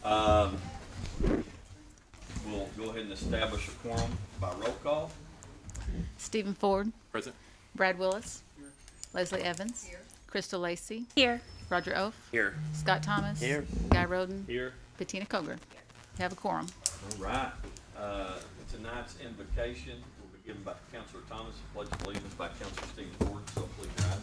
Um, we'll go ahead and establish a quorum by roll call. Stephen Ford. Present. Brad Willis. Leslie Evans. Crystal Lacey. Here. Roger Oath. Here. Scott Thomas. Here. Guy Roden. Here. Bettina Koger. We have a quorum. All right. Tonight's invocation will be given by Councilor Thomas, pledge of allegiance by Councilor Stephen Ford. So please rise.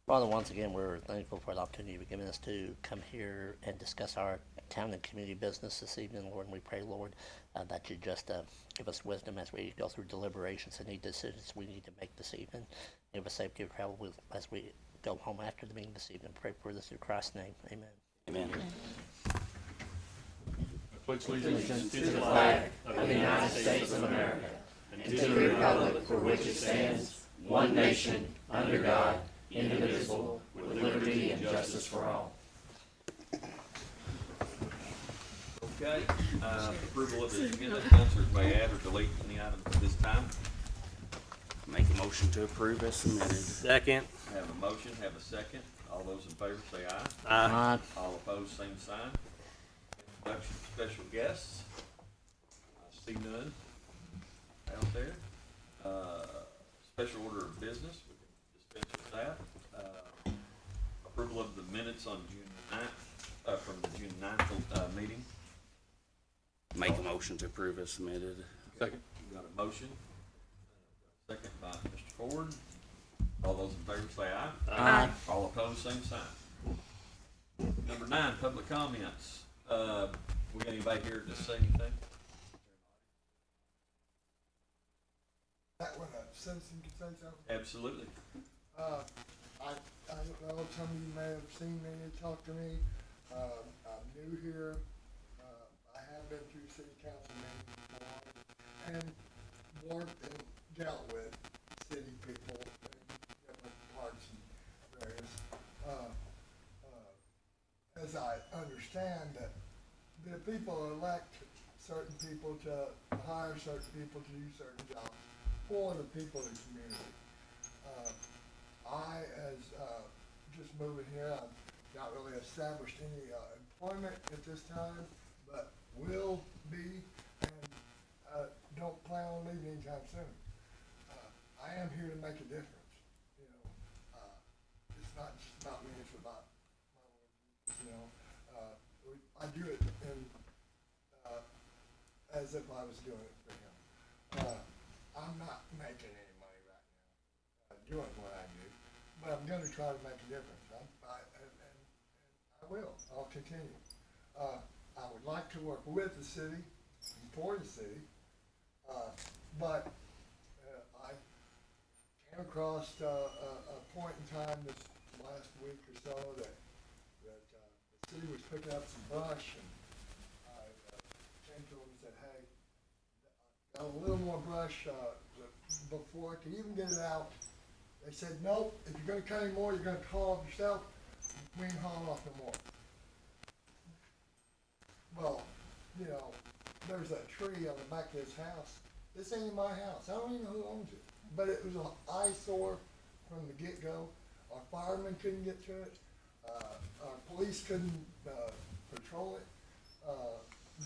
Father, once again, we're thankful for the opportunity you've given us to come here and discuss our town and community business this evening, Lord. And we pray, Lord, that you just give us wisdom as we go through deliberations and any decisions we need to make this evening. Give us safe gift travel as we go home after the meeting this evening. Pray for this through Christ's name. Amen. Amen. Pledge allegiance to the flag of the United States of America and to the republic for which it stands, one nation, under God, indivisible, with liberty and justice for all. Okay. Approval of the agenda. Councilors may add or delete any items at this time. Make a motion to approve as submitted. Second. Have a motion, have a second. All those in favor say aye. Aye. All opposed, same sign. Introduction of special guests. I see none out there. Special order of business, we can dispense with that. Approval of the minutes on June 9th, from the June 9th meeting. Make a motion to approve as submitted. Second. We got a motion. Second by Mr. Ford. All those in favor say aye. Aye. All opposed, same sign. Number 9, public comments. We got anybody here to say anything? That one, a citizen can say something. Absolutely. I don't know, some of you may have seen me, talked to me. I'm new here. I have been through city council meetings before and worked and dealt with city people in different parts and various. As I understand that the people elect certain people to hire certain people to do certain jobs for the people of the community. I, as just moving here, I've not really established any employment at this time, but will be, and don't plan on leaving anytime soon. I am here to make a difference. You know, it's not just about me; it's about my Lord. You know, I do it in as if I was doing it for Him. I'm not making any money right now doing what I do, but I'm going to try to make a difference. And I will. I'll continue. I would like to work with the city and for the city, but I came across a point in time this last week or so that the city was picking up some brush, and I came to them and said, "Hey, got a little more brush before I could even get it out." They said, "Nope, if you're going to cut any more, you're going to haul off yourself. We ain't hauling off no more." Well, you know, there's a tree on the back of this house. This ain't my house. I don't even know who owns it. But it was an eyesore from the get-go. Our firemen couldn't get to it. Our police couldn't patrol it.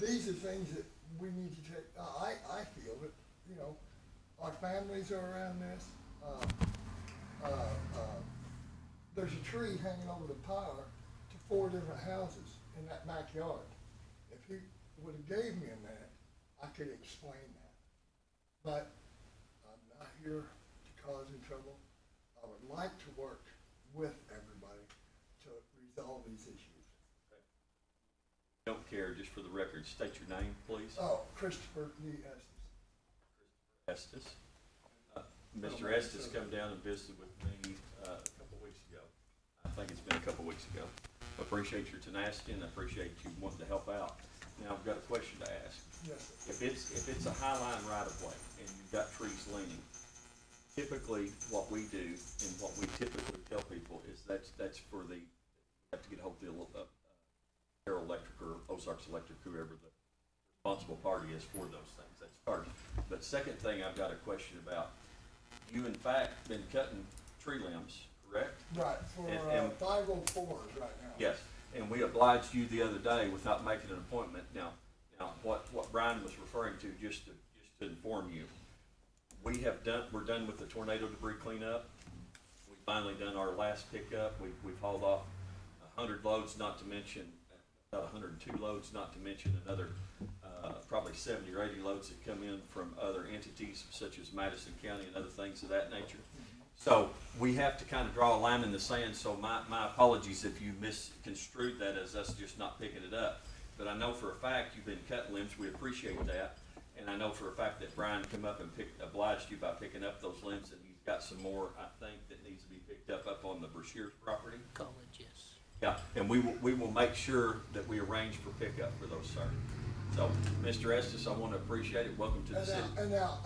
These are things that we need to take. I feel that, you know, our families are around this. There's a tree hanging over the power to 4 different houses in that backyard. If he would have gave me a minute, I could explain that. But I'm not here to cause any trouble. I would like to work with everybody to resolve these issues. Don't care, just for the record, state your name, please. Oh, Christopher Lee Estes. Estes. Mr. Estes come down and visited with me a couple weeks ago. I think it's been a couple weeks ago. Appreciate your tenacity and I appreciate you wanting to help out. Now I've got a question to ask. Yes, sir. If it's a high line right of way and you've got trees leaning, typically what we do and what we typically tell people is that's for the, you have to get hold of the Carroll Electric or Ozarks Electric, whoever the responsible party is for those things. That's first. But second thing I've got a question about, you in fact been cutting tree limbs, correct? Right, for, And- 504s right now. Yes, and we obliged you the other day without making an appointment. Now, what Brian was referring to, just to inform you, we're done with the tornado debris cleanup. We finally done our last pickup. We've hauled off 100 loads, not to mention, about 102 loads, not to mention another, probably 70 or 80 loads that come in from other entities such as Madison County and other things of that nature. So we have to kind of draw a line in the sand, so my apologies if you misconstrued that as us just not picking it up. But I know for a fact you've been cutting limbs, we appreciate that. And I know for a fact that Brian come up and obliged you by picking up those limbs, and he's got some more, I think, that needs to be picked up on the Brashears property. College, yes. Yeah, and we will make sure that we arrange for pickup for those, sir. So, Mr. Estes, I want to appreciate it. Welcome to the city. And now,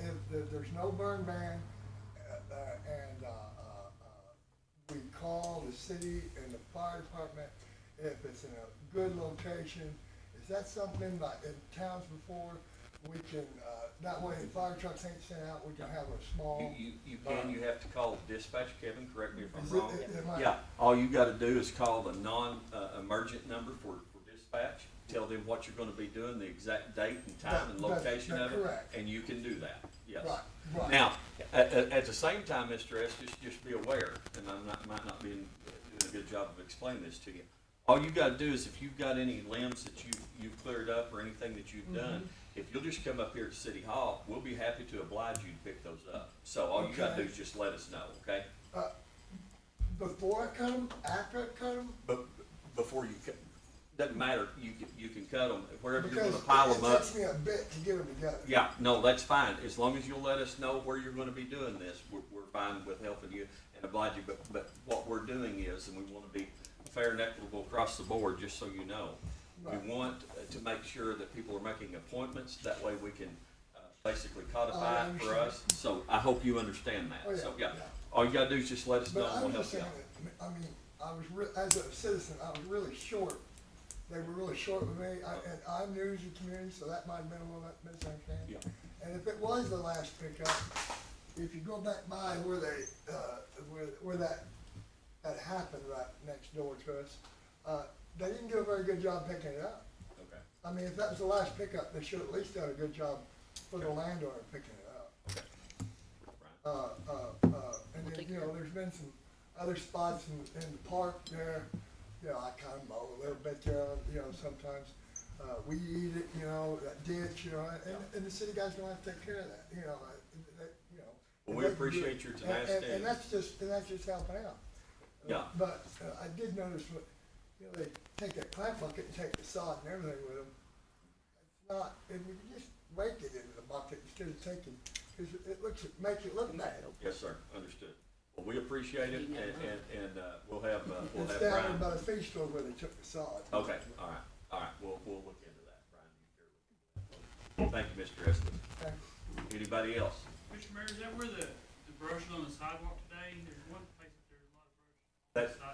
if there's no burn ban, and we call the city and the fire department if it's in a good location. Is that something like in towns before, we can, that way if fire trucks ain't sent out, we can have a small. You have to call dispatch, Kevin, correct me if I'm Is wrong. it- Yeah, all you gotta do is call the non-emergent number for dispatch, tell them what you're gonna be doing, the exact date and time and location of it, correct. and you can do that, yes. Right. Now, at the same time, Mr. Estes, just be aware, and might not be doing a good job of explaining this to you. All you gotta do is if you've got any limbs that you've cleared up or anything that you've done, if you'll just come up here to City Hall, we'll be happy to oblige you to pick those up. So all you gotta do Okay. is just let us know, okay? Before I cut them, after I cut them? But before you cut, doesn't matter, you can cut them, wherever you're Because gonna pile them up. it takes me a bit to get them together. Yeah, no, that's fine, as long as you'll let us know where you're gonna be doing this, we're fine with helping you and oblige you, but what we're doing is, and we wanna be fair and equitable across the board, just so you know. Right. We want to make sure that people are making appointments, that way we can, basically codify it for understand. us, so I hope you understand Oh, that, yeah, so, yeah. yeah. All you gotta do is just let us know But and we'll I'm help just you saying, out. I mean, I was as a citizen, I was really short. They were really short with me, and I'm new to the community, so that might have been a little misunderstanding. Yeah. And if it was the last pickup, if you go back by where they, where that happened right next door to us, they didn't do a very good job picking it up. Okay, I mean, if that was the last pickup, they should at least done a good job for the landowner picking it up. okay. And then, you know, there's been some other spots in the park there, you know, I kind of mow a little bit there, you know, sometimes, we eat it, you know, that ditch, you know, and the city guys don't have to take care of that, you know, you know. Well, we appreciate your tenacity. And that's just helping out. Yeah. But, I did notice what, you know, they take that plant bucket and take the sod and everything with them. It's not, and you just rake it into the bucket instead of taking, because it makes it look bad. Yes, sir, understood. Well, we appreciate it, and we'll have It's Brian. down there by the feed store where they took the sod. Okay, all right, we'll look into that, Brian. You care. Thank you, Mr. Estes. Okay. Anybody else? Mr. Mayor, is that where the brush is on the sidewalk today? There's one place that there's a lot of brush. That's- Yeah.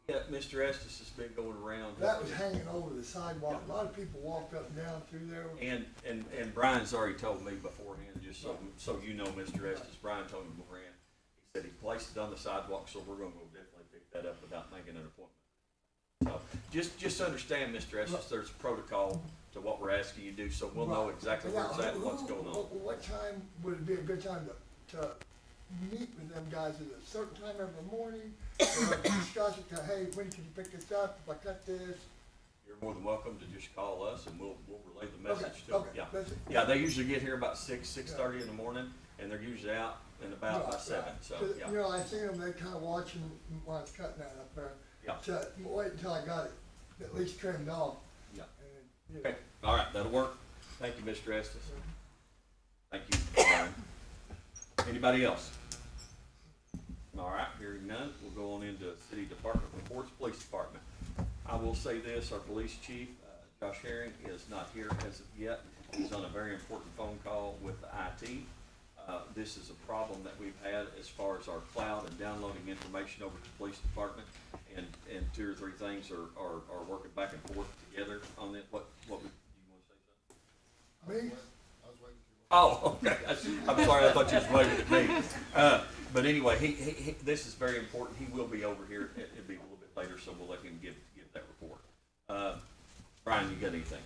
Yeah, Mr. Estes has been going around. That was hanging over the sidewalk. A lot of people walked up and down through there. And Brian's already told me beforehand, just so you know, Mr. Estes, Brian told me beforehand, he said he placed it on the sidewalk, so we're gonna go definitely pick that up without making an appointment. So, just understand, Mr. Estes, there's protocol to what we're asking you to do, so we'll know Right. exactly where Now, it's at and what's going on. What time would it be a good time to meet with them guys? Is it a certain time every morning? Or discuss it, hey, when can you pick this up? If I cut this? You're more than welcome to just call us and we'll relay the message to them, Okay, yeah. that's it. Yeah, they usually get here about 6:30 in the morning, and they're usually out and about by Right, 7, right. so, 'Cause, yeah. you know, I seen them, they kinda watching while I was cutting that up there. Yeah. To wait until I got it at least trimmed off. Yeah. And, you know, Okay, all right, that'll work. Thank you, Mr. Estes. Thank you, Brian. Anybody else? All right, hearing none, we'll go on into city department reports, police department. I will say this, our police chief, Josh Herring, is not here as of yet. He's on a very important phone call with the IT. This is a problem that we've had as far as our cloud and downloading information over to the police department. And 2 or 3 things are working back and forth together on it. What do you want to say something? Me? Oh, okay. I'm sorry, I thought you was waving at me. But anyway, he, this is very important. He will be over here. It'll be a little bit later, so we'll let him give that report. Brian, you got anything?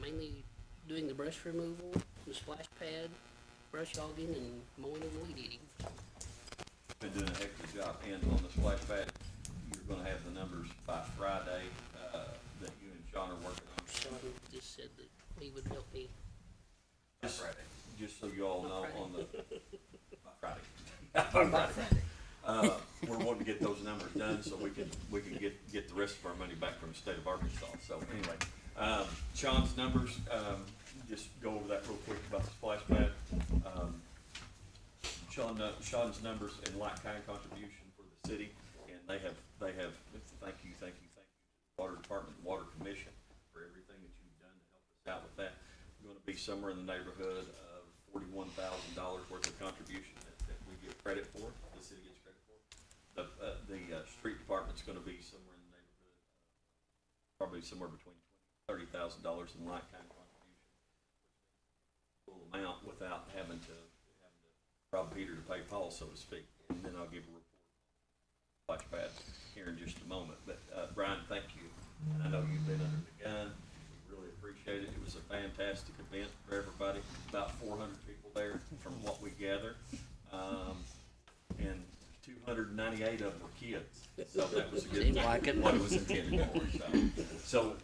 Mainly doing the brush removal, the splash pad, brush hogging, and mowing and weed eating. Been doing a heck of a job. And on the splash pad, you're gonna have the numbers by Friday, that you and Sean are working on. Sean just said that he would help me. Just so you all know, on the, by Friday. By Friday. We're wanting to get those numbers done so we can get the rest of our money back from the state of Arkansas. So anyway, Sean's numbers, just go over that real quick about the splash pad. Sean's numbers and like-kind contribution for the city, and they have, thank you, Water Department and Water Commission for everything that you've done to help us out with that. We're gonna be somewhere in the neighborhood of $41,000 worth of contribution that we get credit for, the city gets credit for. The street department's gonna be somewhere in the neighborhood, probably somewhere between $20,000 to $30,000 in like-kind contribution. Full amount without having to rob Peter to pay Paul, so to speak. And then I'll give a report on splash pad here in just a moment. But Brian, thank you. And I know you've been under the gun. We really appreciate it. It was a fantastic event for everybody. About 400 people there from what we gather. And 298 of them were kids. So that was a good thing, what it was intended for. So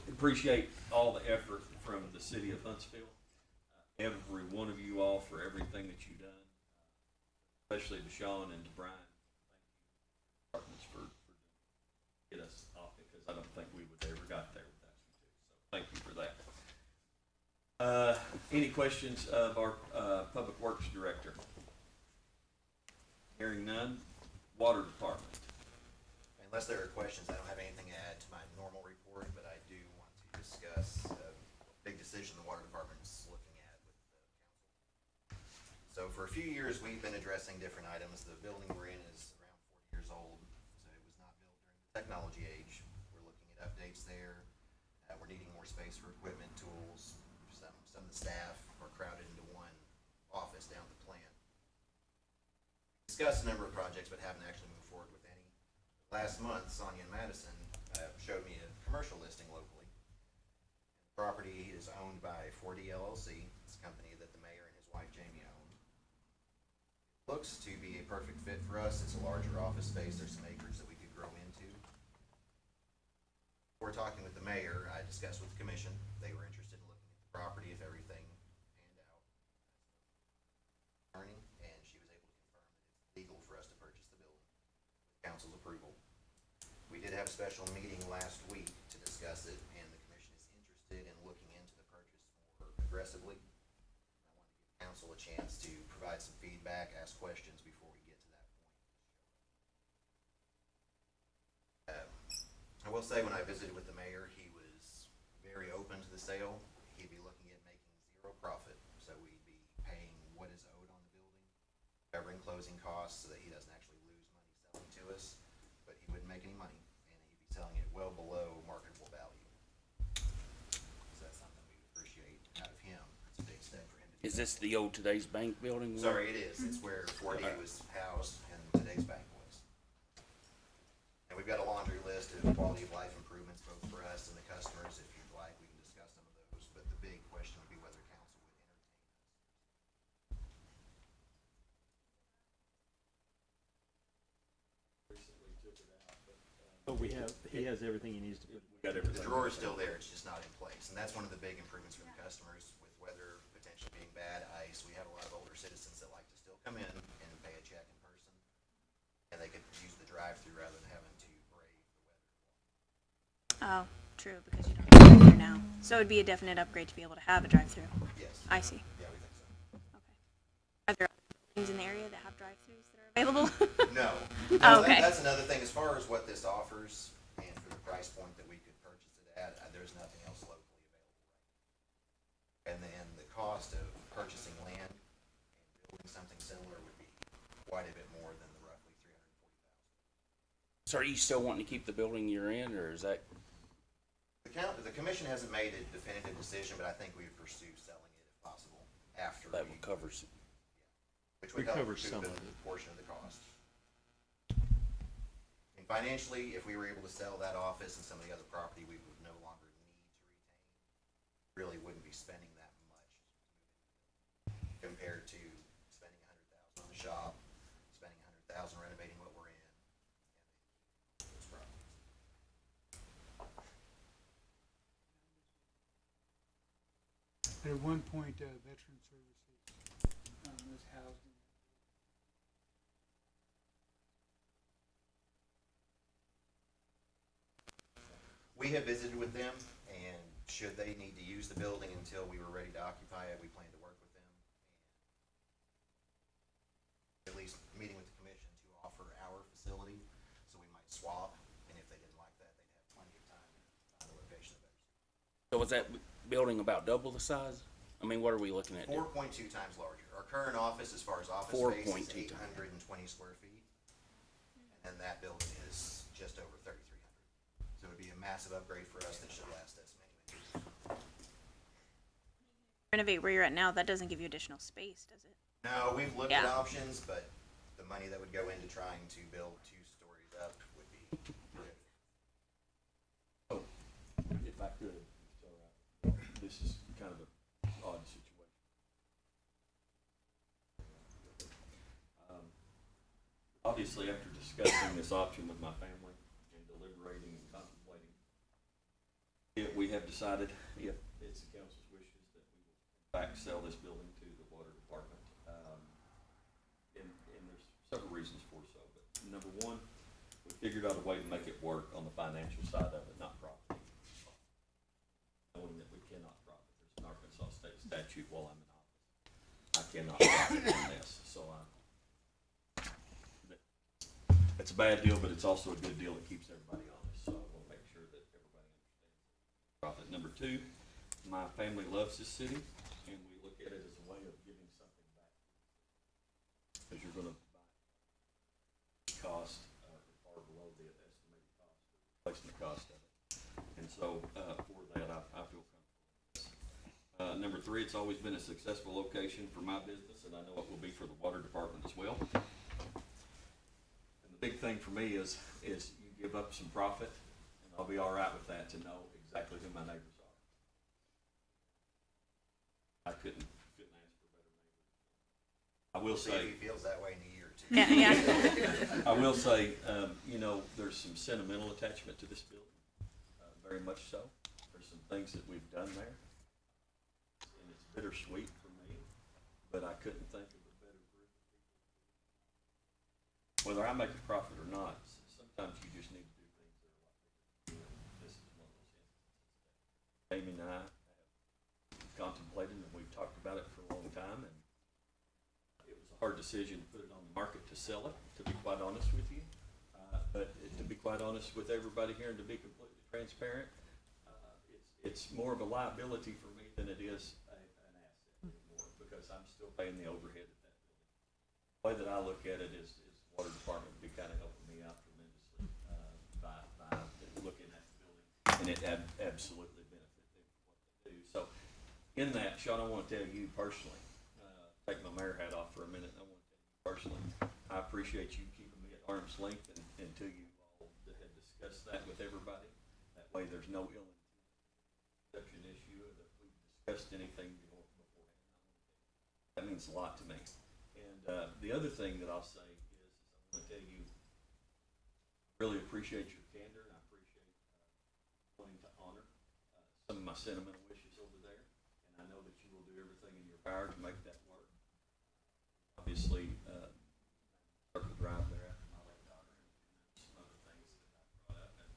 appreciate all the effort from the city of Huntsville. Every one of you all for everything that you've done, especially to Sean and to Brian. Thank you, departments, for get us off it, because I don't think we would ever got there without you two. So thank you for that. Any questions of our Public Works Director? Hearing none. Water Department. Unless there are questions, I don't have anything to add to my normal report, but I do want to discuss a big decision the Water Department is looking at with the council. So for a few years, we've been addressing different items. The building we're in is around 40 years old, so it was not built during the technology age. We're looking at updates there. We're needing more space for equipment, tools. Some of the staff are crowded into one office down at the plant. Discussed a number of projects, but haven't actually moved forward with any. Last month, Sonia and Madison showed me a commercial listing locally. The property is owned by 4D LLC. It's a company that the mayor and his wife Jamie own. It looks to be a perfect fit for us. It's a larger office space. There's some acreage that we could grow into. Before talking with the mayor, I discussed with the commission. They were interested in looking at the property if everything panned out. And she was able to confirm that it's legal for us to purchase the building with council's approval. We did have a special meeting last week to discuss it, and the commission is interested in looking into the purchase more aggressively. I want to give council a chance to provide some feedback, ask questions before we get to that point. I will say, when I visited with the mayor, he was very open to the sale. He'd be looking at making zero profit, so we'd be paying what is owed on the building, covering closing costs, so that he doesn't actually lose money selling to us, but he wouldn't make any money, and he'd be selling it well below marketable value. So that's something we appreciate out of him. It's a big step for him to do. Is this the old Today's Bank building? Sorry, it is. It's where 4D was housed and Today's Bank was. And we've got a laundry list of quality of life improvements both for us and the customers. If you'd like, we can discuss some of those, but the big question would be whether council would entertain us. Recently took it out, but But he has everything he needs to put. we got The everything. drawer is still there, it's just not in place, and that's one of the big improvements for the customers with weather potentially being bad, ice. We have a lot of older citizens that like to still come in and pay a check in person, and they could use the drive-through rather than having to brave the weather. Oh, true, because you don't have a drive-through now. So it would be a definite upgrade to be able to have a drive-through. Yes. I see. Yeah, we think so. Okay. Are there other buildings in the area that have drive-throughs that are available? No. Oh, okay. That's another thing, as far as what this offers, and for the price point that we could purchase it at, there's nothing else locally available right now. And then the cost of purchasing land and building something similar would be quite a bit more than the roughly $340,000. So are you still wanting to keep the building you're in, or is that? The commission hasn't made a definitive decision, but I think we would pursue selling it if possible after That we. covers which would help Recovers recoup some a of it. portion of the cost. And financially, if we were able to sell that office and some of the other property, we would no longer need to retain. Really wouldn't be spending that much compared to spending $100,000 on the shop, spending $100,000 renovating what we're in, and then those properties. At one point, Veteran Services was housed in. We have visited with them, and should they need to use the building until we were ready to occupy it, we plan to work with them. And at least meeting with the commission to offer our facility, so we might swap, and if they didn't like that, they'd have plenty of time to find a location that better suits. So is that building about double the size? I mean, what are we looking at? 4.2 times larger. Our current office, as far as office space, is 4.2 times. 820 square feet, and then that building is just over 3,300. So it would be a massive upgrade for us that should last us many, many years. Renovate where you're at now, that doesn't give you additional space, does it? No, we've looked at Yeah. options, but the money that would go into trying to build 2 stories up would be prohibitive. Oh, if I could, it's all right. This is kind of an odd situation. Obviously, after discussing this option with my family and deliberating and contemplating, we have decided, if it's the council's wishes, that we will in fact sell this building to the water department. And there's several reasons for so, but number one, we figured out a way to make it work on the financial side of it, not profit. Knowing that we cannot profit, there's an Arkansas state statute while I'm in office. I cannot profit on this, so it's a bad deal, but it's also a good deal that keeps everybody honest, so I want to make sure that everybody understands profit. Number two, my family loves this city, and we look at it as a way of giving something back. Because you're gonna buy cost, far below the estimated cost, replacement cost of it. And so, for that, I feel comfortable. Number three, it's always been a successful location for my business, and I know it will be for the water department as well. And the big thing for me is you give up some profit, and I'll be all right with that, to know exactly who my neighbors are. I couldn't ask for better neighbors. I will We'll see say. if he feels that way in a year or two. Yeah, yeah. I will say, there's some sentimental attachment to this building, very much so. There's some things that we've done there, and it's bittersweet for me, but I couldn't think of a better group of people. Whether I make a profit or not, sometimes you just need to do things that are a lot bigger than you. This is one of those instances. Amy and I have contemplated, and we've talked about it for a long time, and it was a hard decision to put it on the market to sell it, to be quite honest with you. But to be quite honest with everybody here and to be completely transparent, it's more of a liability for me than it is an asset anymore, because I'm still paying the overhead at that building. The way that I look at it is the water department would be kind of helping me out tremendously by looking at the building, and it absolutely benefit them for what they do. So in that, Sean, I want to tell you personally, take my mayor hat off for a minute, and I want to tell you personally, I appreciate you keeping me at arm's length until you all had discussed that with everybody. That way there's no ill inception issue, or that we've discussed anything beforehand. That means a lot to me. And the other thing that I'll say is I want to tell you, I really appreciate your candor, and I appreciate wanting to honor some of my sentimental wishes over there. And I know that you will do everything in your power to make that work. Obviously, Circle Drive there after my late daughter, and some other things that I brought up. And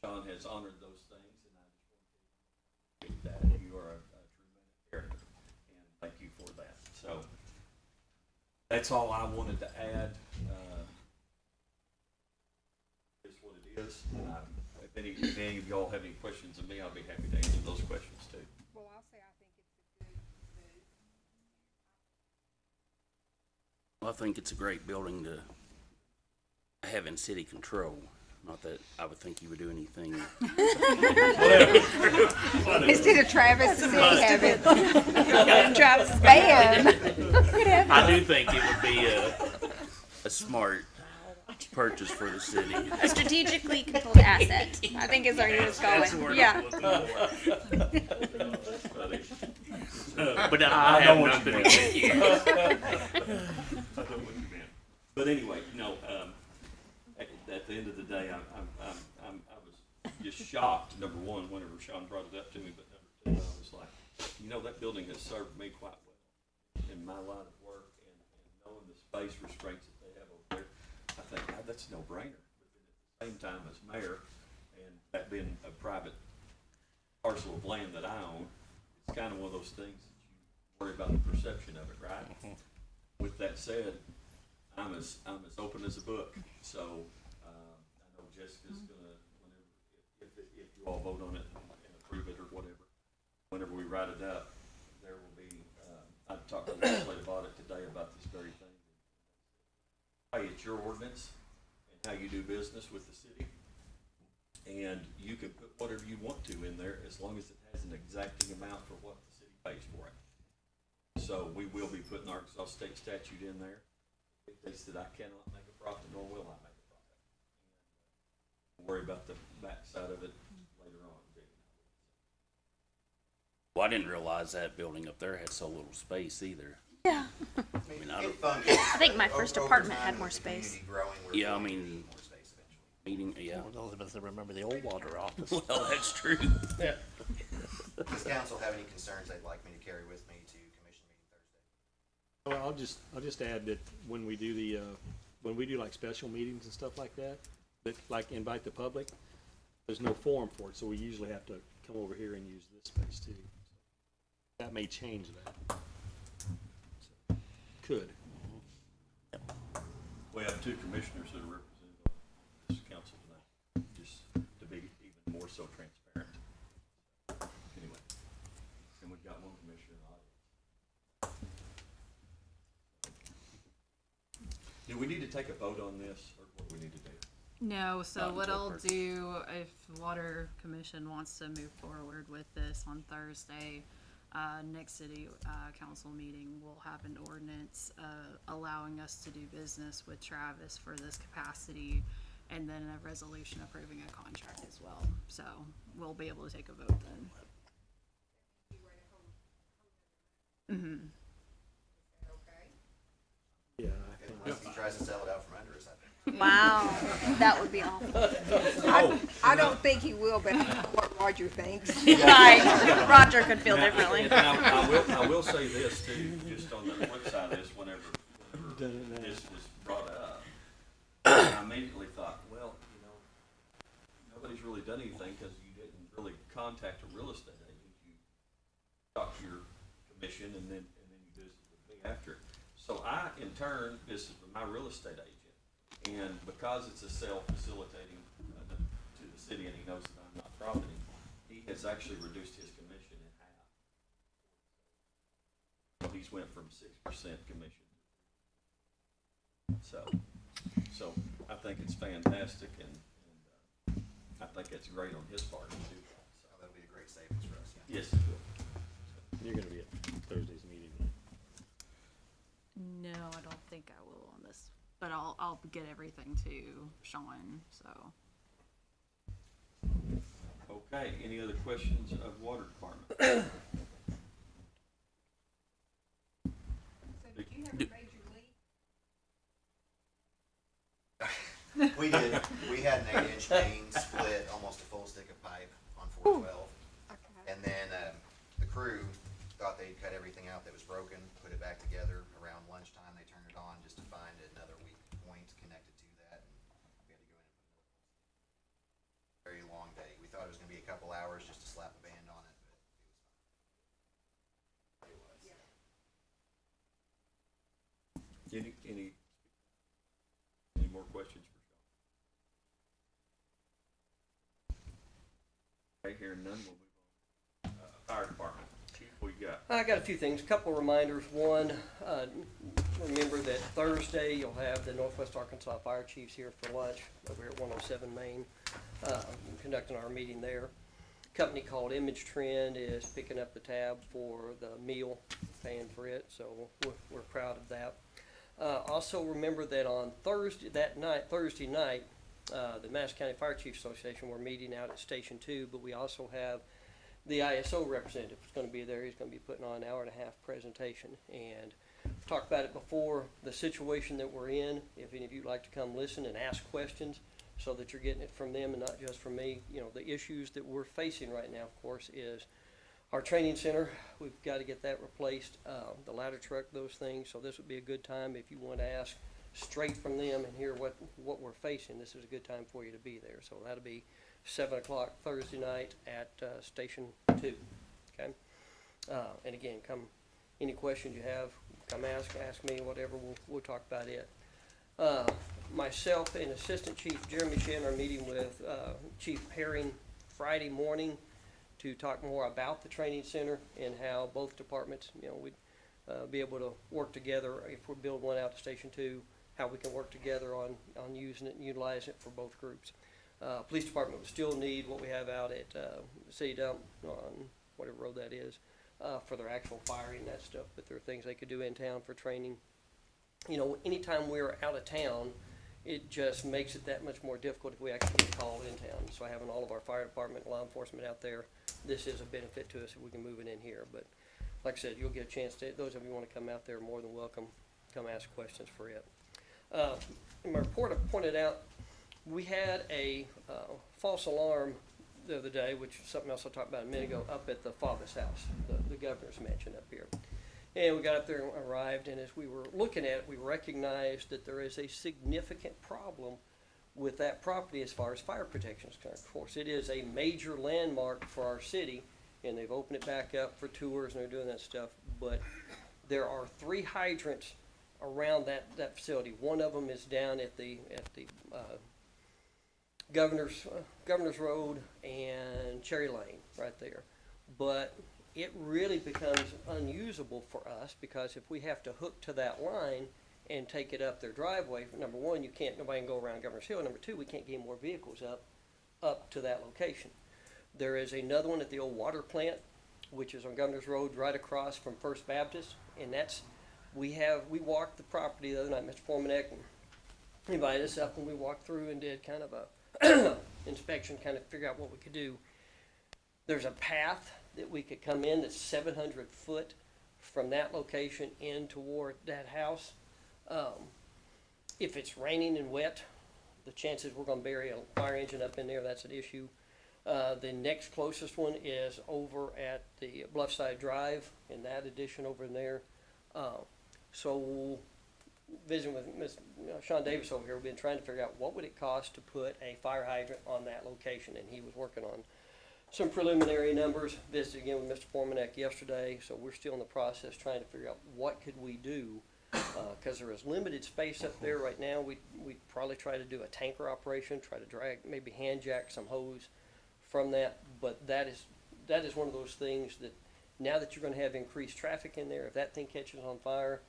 Sean has honored those things, and I just want to tell you that you are a true man of character, and thank you for that. So that's all I wanted to add. It's what it is. If any of y'all have any questions of me, I'll be happy to answer those questions too. Well, I'll say I think it's a good move. I think it's a great building to have in city control. Not that I would think you would do anything. Instead of Travis, the city have it. Travis' band. I do think it would be a smart purchase for the city. A strategically controlled asset, I think is where he was That's going. where Yeah. I'm looking for. But I have know what nothing you against you. I know what you meant. But anyway, no, at the end of the day, I was just shocked, number one, whenever Sean brought it up to me, but number two, I was like, that building has served me quite well in my line of work, and knowing the space restraints that they have over there, I think, God, that's a no-brainer. But at the same time, as mayor, and that being a private parcel of land that I own, it's kind of one of those things that you worry about the perception of it, right? Mhm. With that said, I'm as open as a book, so, I know Jessica's gonna, if you all vote on it and approve it or whatever, whenever we write it up, there will be, I talked to the legislative audit today about this very thing. Hey, it's your ordinance and how you do business with the city, and you can put whatever you want to in there as long as it has an exacting amount for what the city pays for it. So we will be putting Arkansas state statute in there. It states that I cannot make a profit, nor will I make a profit. We'll worry about the backside of it later on. Well, I didn't realize that building up there had so little space either. Yeah. I mean, I don't, I think my first Over apartment time, had more with the space. community growing, we're Yeah, I going to mean- need more space eventually. meeting, yeah. For those of us that remember the old water office. Well, that's true. Does council have any concerns they'd like me to carry with me to commission meeting Thursday? Well, I'll just add that when we do when we do like special meetings and stuff like that like invite the public, there's no forum for it, so we usually have to come over here and use this space too. That may change that. So, could. We have two commissioners that are represented on this council tonight, just to be even more so transparent. Anyway, and we've got one commissioner in the audience. Do we need to take a vote on this, or what do we need to do? No, so Not what until I'll Thursday. do, if the Water Commission wants to move forward with this on Thursday, next city, council meeting, we'll have an ordinance, allowing us to do business with Travis for this capacity, and then a resolution approving a contract as well. So we'll be able to take a vote then. Mm-hmm. Yeah, I think. Unless he tries to sell it out from under us, I think. Wow, that would be awful. I don't think he will, but I know what Roger thinks. Right, Roger could feel Now, differently. and I will say this too, just on the flip side of this, whenever this was brought up, I immediately thought, well, nobody's really done anything because you didn't really contact a real estate agent. You talked to your commission and then you visited with me after. So I, in turn, visited with my real estate agent. And because it's a self-facilitating to the city and he knows that I'm not profiting, he has actually reduced his commission in half. So he's went from 6% commission. So I think it's fantastic and I think it's great on his part to do that. So That'll be a great savings for us, yeah. yes, it will. You're gonna be at Thursday's meeting. No, I don't think I will on this, but I'll get everything to Sean, so. Okay, any other questions of water department? So did you have a major leak? We did. We had an 8-inch main split, almost a full stick of pipe on 412. Okay. And then the crew thought they'd cut everything out that was broken, put it back together. Around lunchtime, they turned it on just to find another weak point connected to that. And we had to go in and put another. Very long day. We thought it was going to be a couple hours just to slap a band on it, but it was fine. It was. Any more questions for Sean? Okay, hearing none, we'll move on. Fire department, Chief, what you got? I got a few things, a couple reminders. One, remember that Thursday you'll have the Northwest Arkansas Fire Chiefs here for lunch over here at 107 Main, conducting our meeting there. A company called Image Trend is picking up the tab for the meal, paying for it, so we're proud of that. Also remember that on Thursday night, the Madison County Fire Chiefs Association, we're meeting out at Station 2, but we also have the ISO representative is going to be there. He's going to be putting on an 1.5-hour presentation, and talked about it before, the situation that we're in. If any of you would like to come listen and ask questions so that you're getting it from them and not just from me. You know, the issues that we're facing right now, of course, is our training center. We've got to get that replaced, the ladder truck, those things. So this would be a good time if you want to ask straight from them and hear what we're facing. This is a good time for you to be there. So that'll be 7 o'clock Thursday night at Station 2. Okay? And again, come, any questions you have, come ask me, whatever, we'll talk about it. Myself and Assistant Chief Jeremy Shannon are meeting with Chief Herring Friday morning to talk more about the training center and how both departments, you know, we'd be able to work together if we build one out to Station 2, how we can work together on using it and utilizing it for both groups. Police department would still need what we have out at City Dump on whatever road that is for their actual firing, that stuff, but there are things they could do in town for training. You know, anytime we're out of town, it just makes it that much more difficult if we actually get called in town. So having all of our fire department, law enforcement out there, this is a benefit to us if we can move it in here. But like I said, you'll get a chance to, those of you who want to come out there are more than welcome, come ask questions for it. In my report, I pointed out we had a false alarm the other day, which is something else I talked about a minute ago, up at the Faubus house, the governor's mansion up here. And we got up there and arrived, and as we were looking at it, we recognized that there is a significant problem with that property as far as fire protection is concerned. Of course, it is a major landmark for our city, and they've opened it back up for tours and they're doing that stuff, but there are 3 hydrants around that facility. One of them is down at the Governor's Road and Cherry Lane right there. But it really becomes unusable for us because if we have to hook to that line and take it up their driveway, number one, nobody can go around Governor's Hill. Number two, we can't get more vehicles up to that location. There is another one at the old water plant, which is on Governor's Road right across from First Baptist, and we walked the property the other night. Mr. Formanek invited us up and we walked through and did kind of a inspection, kind of figure out what we could do. There's a path that we could come in that's 700 foot from that location in toward that house. If it's raining and wet, the chances we're going to bury a fire engine up in there, that's an issue. The next closest one is over at the Bluffside Drive in that addition over there. So visiting with Ms. Sean Davis over here, we've been trying to figure out what would it cost to put a fire hydrant on that location, and he was working on some preliminary numbers. Visited again with Mr. Formanek yesterday, so we're still in the process trying to figure out what could we do, because there is limited space up there right now. We'd probably try to do a tanker operation, try to drag, maybe hand jack some hose from that, but that is one of those things that now that you're going to have increased traffic in there, if that thing catches on fire,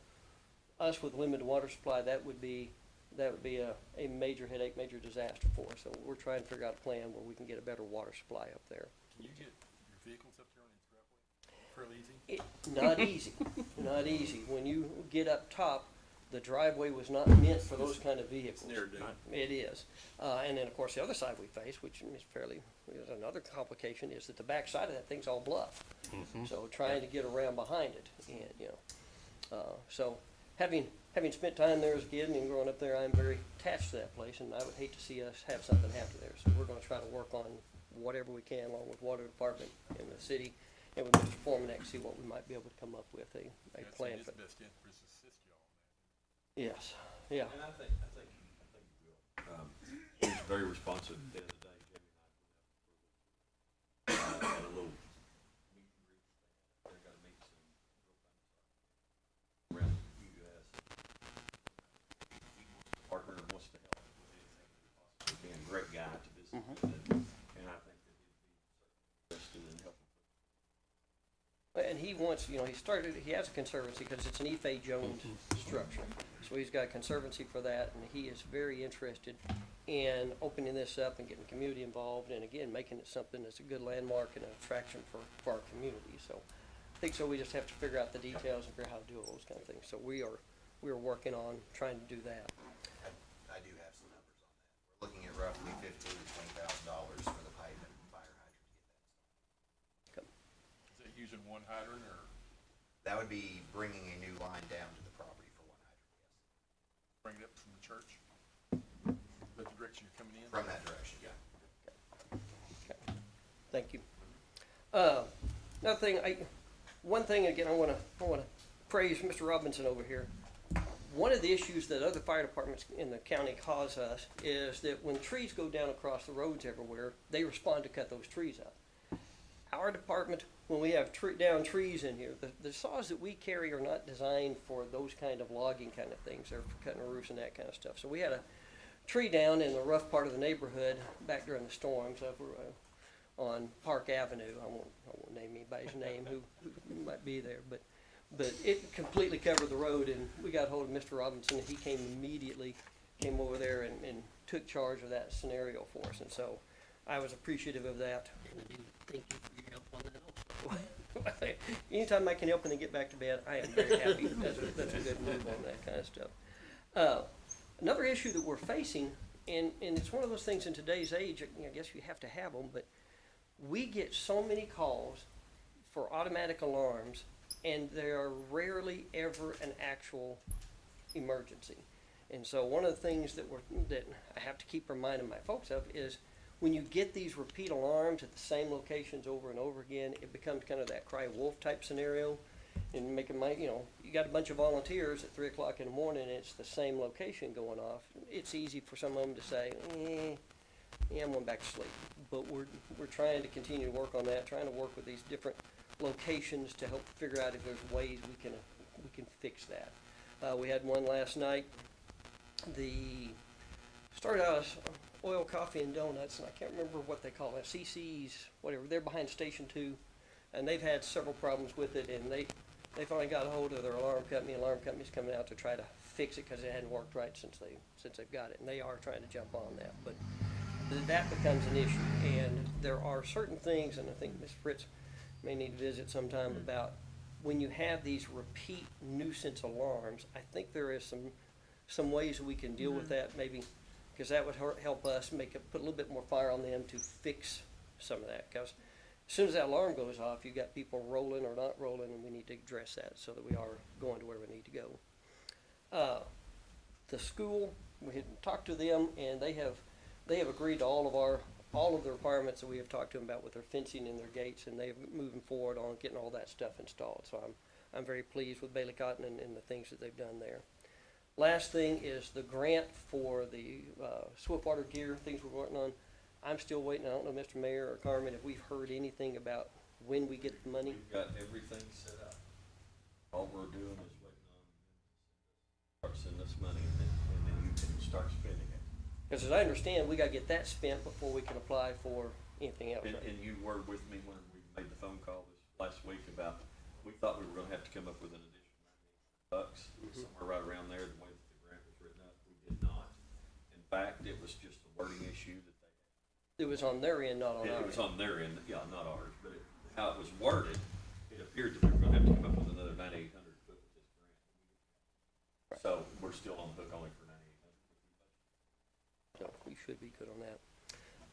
us with limited water supply, that would be a major headache, major disaster for us. So we're trying to figure out a plan where we can get a better water supply up there. Can you get your vehicles up there on its driveway? Fairly easy? Not easy. When you get up top, the driveway was not meant for those kind of vehicles. It is. And then, of course, the other side we face, which is another complication, is that the back side of that thing's all bluff. Mm-hmm. So trying to get around behind it, and so having spent time there as a kid and growing up there, I'm very attached to that place, and I would hate to see us have something happen there. So we're going to try to work on whatever we can, along with Water Department and the city, and with Mr. Formanek, see what we might be able to come up with a plan for. Best interest to assist y'all on that. Yes. Yeah. And I think you will. He was very responsive the other day. Jamie and I had a little meet and greet. They got to meet some around the U.S. He wants to partner and wants to help with anything possible. Being a great guy to visit with, and I think that he'd be certainly interested in helping. And he wants, he has a conservancy because it's an EFA owned structure. So he's got a conservancy for that, and he is very interested in opening this up and getting the community involved, and again, making it something that's a good landmark and an attraction for our community. So I think so we just have to figure out the details and figure out how to do all those kind of things. So we are working on trying to do that. I do have some numbers on that. We're looking at roughly $15,000 to $20,000 for the pipe and fire hydrant to get that installed. Is it using one hydrant or? That would be bringing a new line down to the property for one hydrant, yes. Bring it up from the church? The direction you're coming in? From that direction, yeah. Okay. Thank you. Another thing, one thing again, I wanna praise Mr. Robinson over here. One of the issues that other fire departments in the county cause us is that when trees go down across the roads everywhere, they respond to cut those trees out. Our department, when we have down trees in here, the saws that we carry are not designed for those kind of logging kind of things. They're for cutting roofs and that kind of stuff. So we had a tree down in the rough part of the neighborhood back during the storms over on Park Avenue. I won't name anybody's name who might be there, but it completely covered the road, and we got hold of Mr. Robinson, and he came over there and took charge of that scenario for us, and so I was appreciative of that. And I do thank you for your help on that also. Anytime I can help and get back to bed, I am very happy. That's a good move on that kind of stuff. Another issue that we're facing, and it's one of those things in today's age, I guess you have to have them, but we get so many calls for automatic alarms, and there are rarely ever an actual emergency. And so one of the things that I have to keep reminding my folks of is when you get these repeat alarms at the same locations over and over again, it becomes kind of that cry wolf type scenario. And making you got a bunch of volunteers at 3 o'clock in the morning, and it's the same location going off. It's easy for some of them to say, yeah, I'm going back to sleep. But we're trying to continue to work on that, trying to work with these different locations to help figure out if there's ways we can fix that. We had one last night. Started out as oil, coffee, and donuts, and I can't remember what they call it, CC's, whatever. They're behind Station 2, and they've had several problems with it, and they finally got a hold of their alarm company. Alarm company's coming out to try to fix it because it hadn't worked right since they've got it, and they are trying to jump on that. But that becomes an issue, and there are certain things, and I think Ms. Fritz may need to visit sometime about when you have these repeat nuisance alarms. I think there is some ways we can deal with that, maybe, because that would help us put a little bit more fire on them to fix some of that. Because as soon as that alarm goes off, you've got people rolling or not rolling, and we need to address that so that we are going to where we need to go. The school, we had talked to them, and they have agreed to all of the requirements that we have talked to them about with their fencing and their gates, and they're moving forward on getting all that stuff installed. So I'm very pleased with Bailey Cotton and the things that they've done there. Last thing is the grant for the Swiftwater gear, things we're working on. I'm still waiting. I don't know, Mr. Mayor or Carmen, if we've heard anything about when we get the money. We've got everything set up. All we're doing is waiting on them to start sending us money, and then you can start spending it. Because as I understand, we got to get that spent before we can apply for anything else. And you were with me when we made the phone call this last week about, we thought we were gonna have to come up with an additional $98, somewhere right around there, the way that the grant was written up. We did not. In fact, it was just a wording issue that they had. It was on their end, not on ours. It was on their end, yeah, not ours, but how it was worded, it appeared that we were gonna have to come up with another $9,800 to put with this grant. So we're still on the hook only for $9,800. So we should be good on that.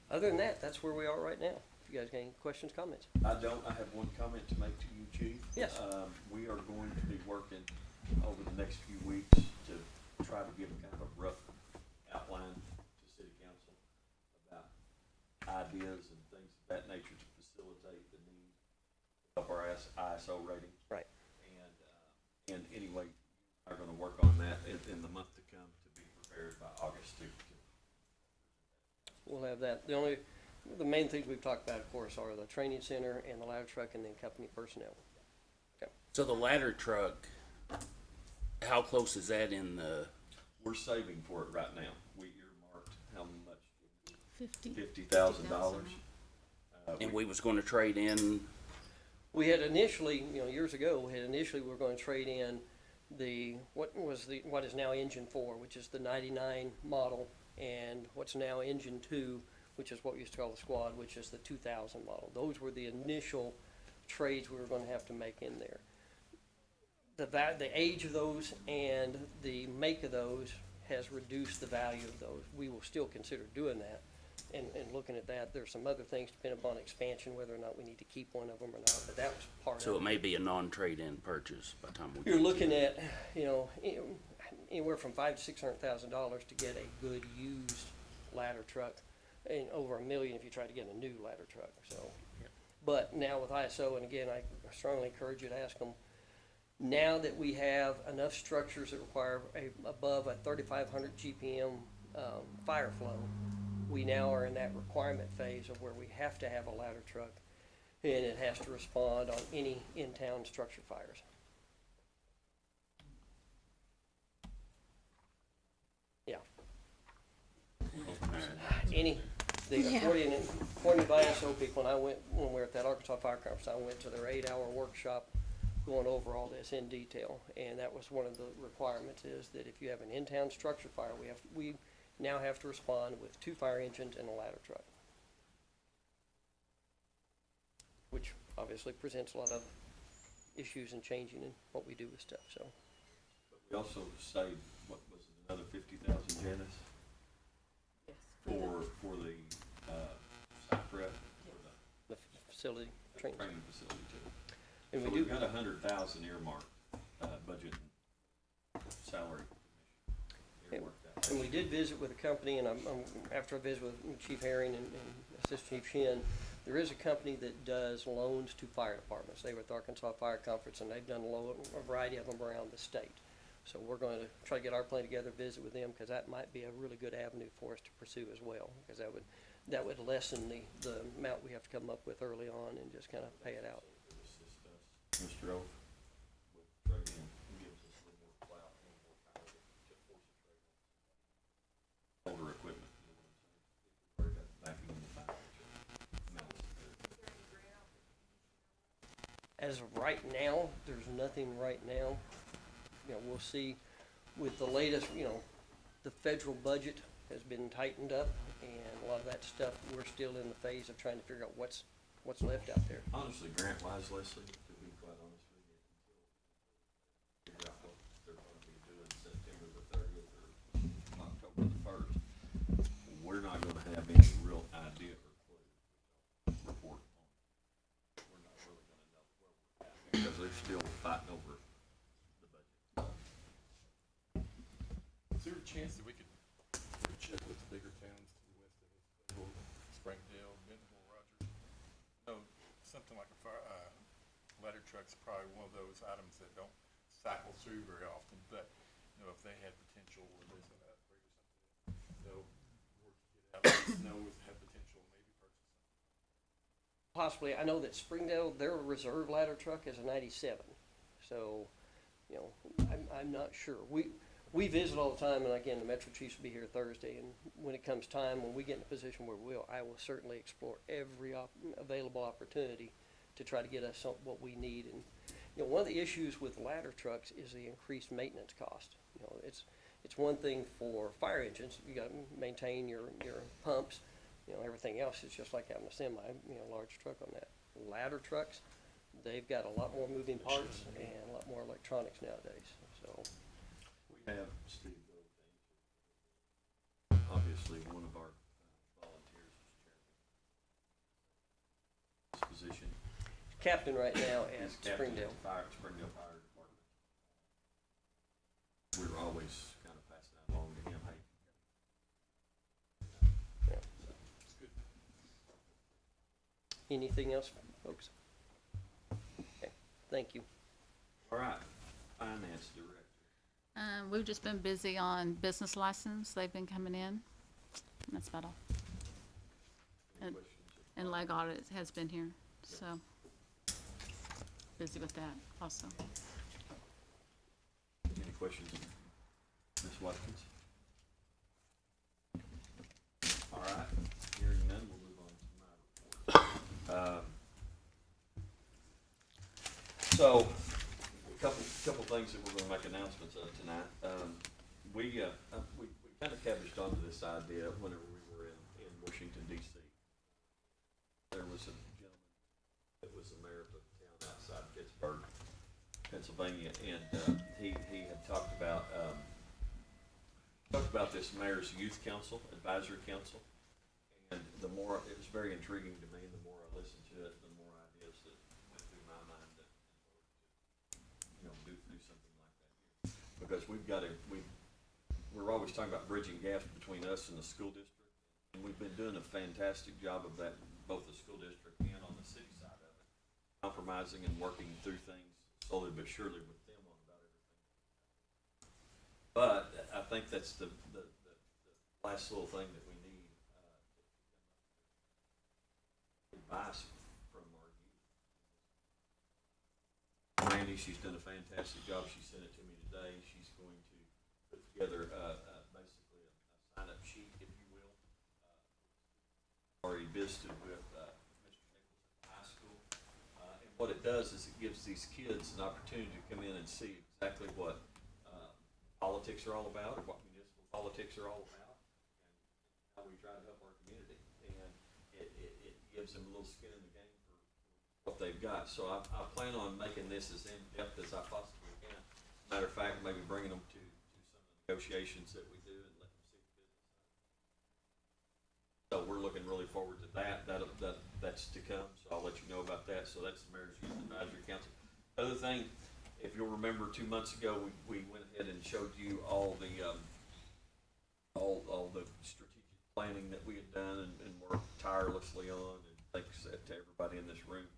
Other than that, that's where we are right now. If you guys got any questions, comments? I don't. I have one comment to make to you, Chief. Yes. We are going to be working over the next few weeks to try to give kind of a rough outline to City Council about ideas and things of that nature to facilitate the need of our ISO rating. Right. And anyway, we are going to work on that in the month to come to be prepared by August 2nd. We'll have that. The main things we've talked about, of course, are the training center and the ladder truck and then company personnel. Okay. So the ladder truck, how close is that in the? We're saving for it right now. We earmarked how much? $50,000. $50,000. And we was going to trade in We had initially, years ago, we were gonna trade in what is now engine 4, which is the 99 model, and what's now engine 2, which is what we used to call the Squad, which is the 2000 model. Those were the initial trades we were gonna have to make in there. The age of those and the make of those has reduced the value of those. We will still consider doing that. And looking at that, there's some other things depending upon expansion, whether or not we need to keep one of them or not, but that was part of it. So it may be a non-trade-in purchase by the time we. You're looking at, anywhere from $500,000 to $600,000 to get a good used ladder truck, and over $1 million if you try to get a new ladder truck, so. But now with ISO, and again, I strongly encourage you to ask them, now that we have enough structures that require above a 3,500 GPM fire flow, we now are in that requirement phase of where we have to have a ladder truck, and it has to respond on any in-town structure fires. Yeah. According to ISO people, and when we were at that Arkansas Fire Conference, I went to their 8-hour workshop going over all this in detail, and that was one of the requirements, is that if you have an in-town structure fire, we now have to respond with 2 fire engines and a ladder truck, which obviously presents a lot of issues and changing in what we do with stuff. So, but we also saved, what was it, another 50,000, Janice? Yes. For the site prep, the facility training facility too. And so we do. We've got 100,000 earmarked budget salary. And we did visit with a company, and after I visited with Chief Herring and Assistant Chief Shin, there is a company that does loans to fire departments. They were at the Arkansas Fire Conference, and they've done a variety of them around the state. So we're going to try to get our plan together, visit with them, because that might be a really good avenue for us to pursue as well, because that would lessen the amount we have to come up with early on and just kind of pay it out. Mr. Oak, with trade-in, gives us a little more clout, a little more power to force a trade-in. Older equipment, you know what I'm saying? We've already got backing in the back. As of right now, there's nothing right now. We'll see with the latest, the federal budget has been tightened up, and a lot of that stuff, we're still in the phase of trying to figure out what's left out there. Honestly, grant-wise, Leslie, to be quite honest with you, until figure out what they're gonna be doing September the 30th or October the 1st, we're not gonna have any real idea or clue report on it. We're not really gonna know where we're at, because they're still fighting over the budget. Is there a chance that we could check with the bigger towns to the west of us, Springdale, Bentonville, Rogers? No, something like a ladder truck's probably one of those items that don't cycle through very often, but if they had potential or there's an upgrade or something, they'll work to get out, let us know if they have potential, maybe purchase something. Possibly. I know that Springdale, their reserve ladder truck is a 97. So, I'm not sure. We visit all the time, and again, the Metro Chiefs will be here Thursday, and when it comes time, when we get in a position where I will certainly explore every available opportunity to try to get us what we need. And, one of the issues with ladder trucks is the increased maintenance cost. It's one thing for fire engines. You got to maintain your pumps. Everything else is just like having a semi, large truck on that. Ladder trucks, they've got a lot more moving parts and a lot more electronics nowadays. So We have Steve Gold, obviously one of our volunteers is chairman. His position. Captain right now at Springdale. Springdale Fire Department. We were always kind of passing that along to him. Hey. Yeah. It's good. Anything else, folks? Okay. Thank you. All right. Finance Director. We've just been busy on business license. They've been coming in. And that's about all. And leg audit has been here, so busy with that also. Any questions, Ms. Watkins? All right. Hearing none, we'll move on to my report. So, couple things that we're gonna make announcements of tonight. We kind of cabbaged onto this idea whenever we were in Washington DC. There was a gentleman that was the mayor of a town outside Pittsburgh, Pennsylvania, and he had talked about this mayor's youth council, advisory council, and the more, it was very intriguing to me, and the more I listened to it, the more ideas that went through my mind that, do something like that here. Because we're always talking about bridging gaps between us and the school district, and we've been doing a fantastic job of that, both the school district and on the city side of it, compromising and working through things slowly but surely with them on about everything. But I think that's the last little thing that we need, advice from our youth. Randy, she's done a fantastic job. She sent it to me today. She's going to put together basically a sign-up sheet, if you will. Already visited with Mr. Nichols at the high school. And what it does is it gives these kids an opportunity to come in and see exactly what politics are all about, or what municipal politics are all about, and how we try to help our community. And it gives them a little skin in the game for what they've got. So I plan on making this as in-depth as I possibly can. Matter of fact, maybe bringing them to some of the negotiations that we do and let them see the business. So we're looking really forward to that. That's to come, so I'll let you know about that. So that's the Mayor's Youth Advisory Council. Other thing, if you'll remember 2 months ago, we went ahead and showed you all the strategic planning that we had done and worked tirelessly on, and thanks to everybody in this room.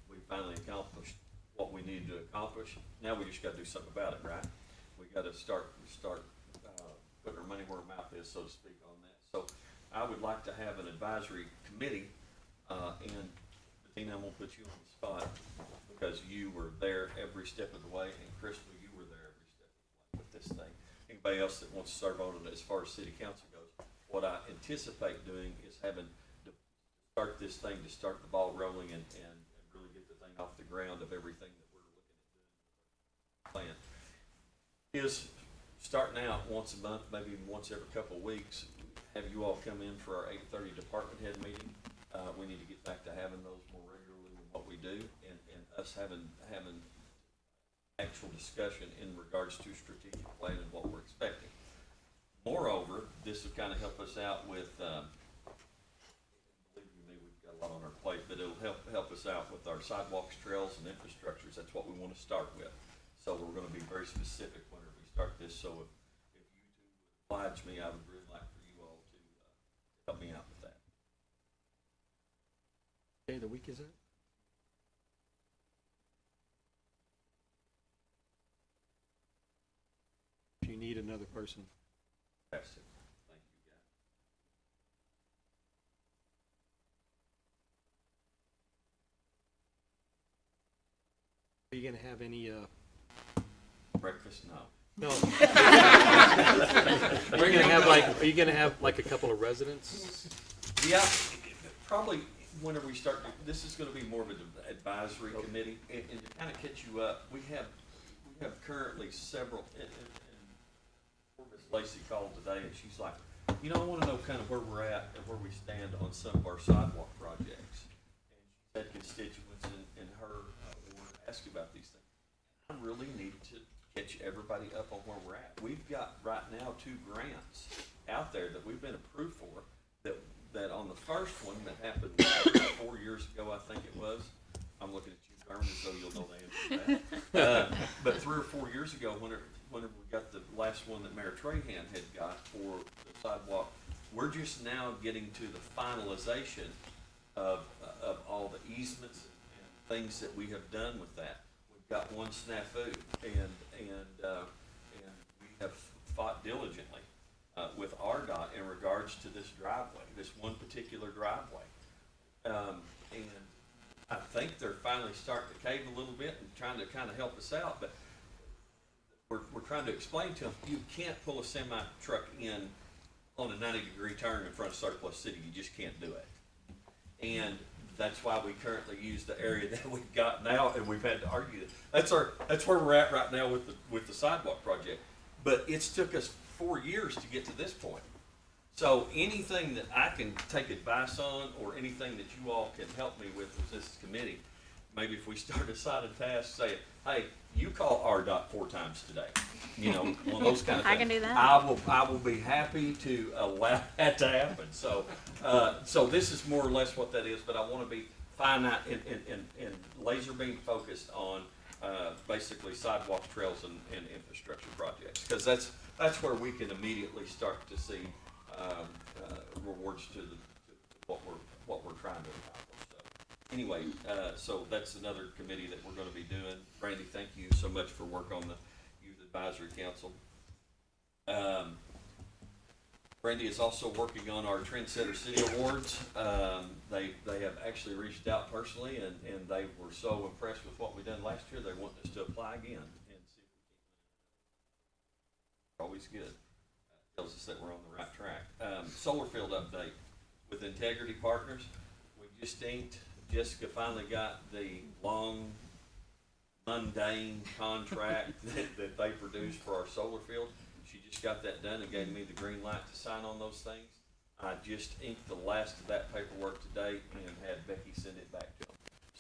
We finally accomplished what we needed to accomplish. Now we just got to do something about it, right? We got to start putting our money where our mouth is, so to speak, on that. So I would like to have an advisory committee, and Bettina, I'm gonna put you on the spot because you were there every step of the way, and Crystal, you were there every step of the way with this thing. Anybody else that wants to serve on it as far as city council goes, what I anticipate doing is having to start this thing, to start the ball rolling and really get the thing off the ground of everything that we're looking at doing. Plan is starting out once a month, maybe once every couple of weeks. Have you all come in for our 8:30 department head meeting? We need to get back to having those more regularly than what we do, and us having actual discussion in regards to strategic plan and what we're expecting. Moreover, this will kind of help us out with, believe you me, we've got a lot on our plate, but it'll help us out with our sidewalks, trails, and infrastructures. That's what we want to start with. So we're going to be very specific whenever we start this. So if you two would oblige me, I would really like for you all to help me out with that. Okay, the week is that? If you need another person. That's it. Thank you, guys. Are you gonna have any Breakfast? No. No. Are you gonna have like a couple of residents? Yeah, probably whenever we start, this is gonna be more of an advisory committee, and to kind of catch you up, we have currently several, and poor Miss Lacey called today, and she's like, I wanna know kind of where we're at and where we stand on some of our sidewalk projects. And she had constituents in her, we wanted to ask you about these things. I really need to catch everybody up on where we're at. We've got right now 2 grants out there that we've been approved for, that on the first one that happened 4 years ago, I think it was. I'm looking at you, Carmen, as though you'll know the answer to that. But 3 or 4 years ago, whenever we got the last one that Mayor Trahan had got for the sidewalk, we're just now getting to the finalization of all the easements and things that we have done with that. We've got one snafu, and we have fought diligently with RDOT in regards to this driveway, this one particular driveway. And I think they're finally starting to cave a little bit and trying to kind of help us out, but we're trying to explain to them, you can't pull a semi truck in on a 90-degree turn in front of Surplus City. You just can't do it. And that's why we currently use the area that we've got now, and we've had to argue that. That's where we're at right now with the sidewalk project. But it's took us 4 years to get to this point. So anything that I can take advice on, or anything that you all can help me with this committee, maybe if we start assigning tasks, say, hey, you call RDOT 4 times today. You know, one of those kind of things. I can do that. I will be happy to allow that to happen. So, so this is more or less what that is, but I want to be finite and laser beam focused on basically sidewalks, trails, and infrastructure projects, because that's where we can immediately start to see rewards to what we're trying to accomplish. So anyway, so that's another committee that we're going to be doing. Brandy, thank you so much for work on the Youth Advisory Council. Brandy is also working on our Trendsetter City Awards. They have actually reached out personally, and they were so impressed with what we done last year, they want us to apply again and see if we can. Always good. Tells us that we're on the right track. Solar field update with Integrity Partners. We just inked. Jessica finally got the long, mundane contract that they produced for our solar field. She just got that done and gave me the green light to sign on those things. I just inked the last of that paperwork today and had Becky send it back to them.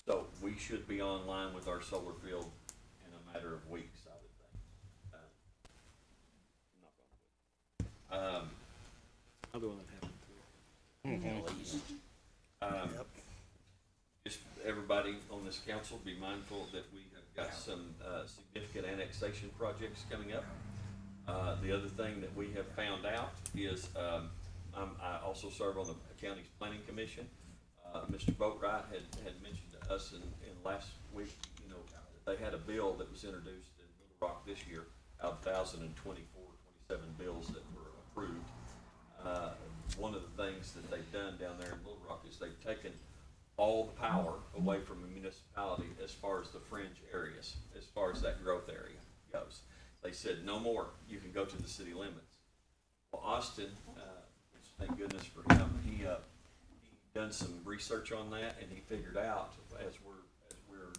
So we should be online with our solar field in a matter of weeks, I would think. Another one that happened too. Just everybody on this council be mindful that we have got some significant annexation projects coming up. The other thing that we have found out is I also serve on the county's planning commission. Mr. Boatwright had mentioned to us in last week, you know, they had a bill that was introduced in Little Rock this year out of 27 bills that were approved. One of the things that they've done down there in Little Rock is they've taken all the power away from the municipality as far as the fringe areas, as far as that growth area goes. They said, no more, you can go to the city limits. Well, Austin, thank goodness for him, he done some research on that, and he figured out, as we're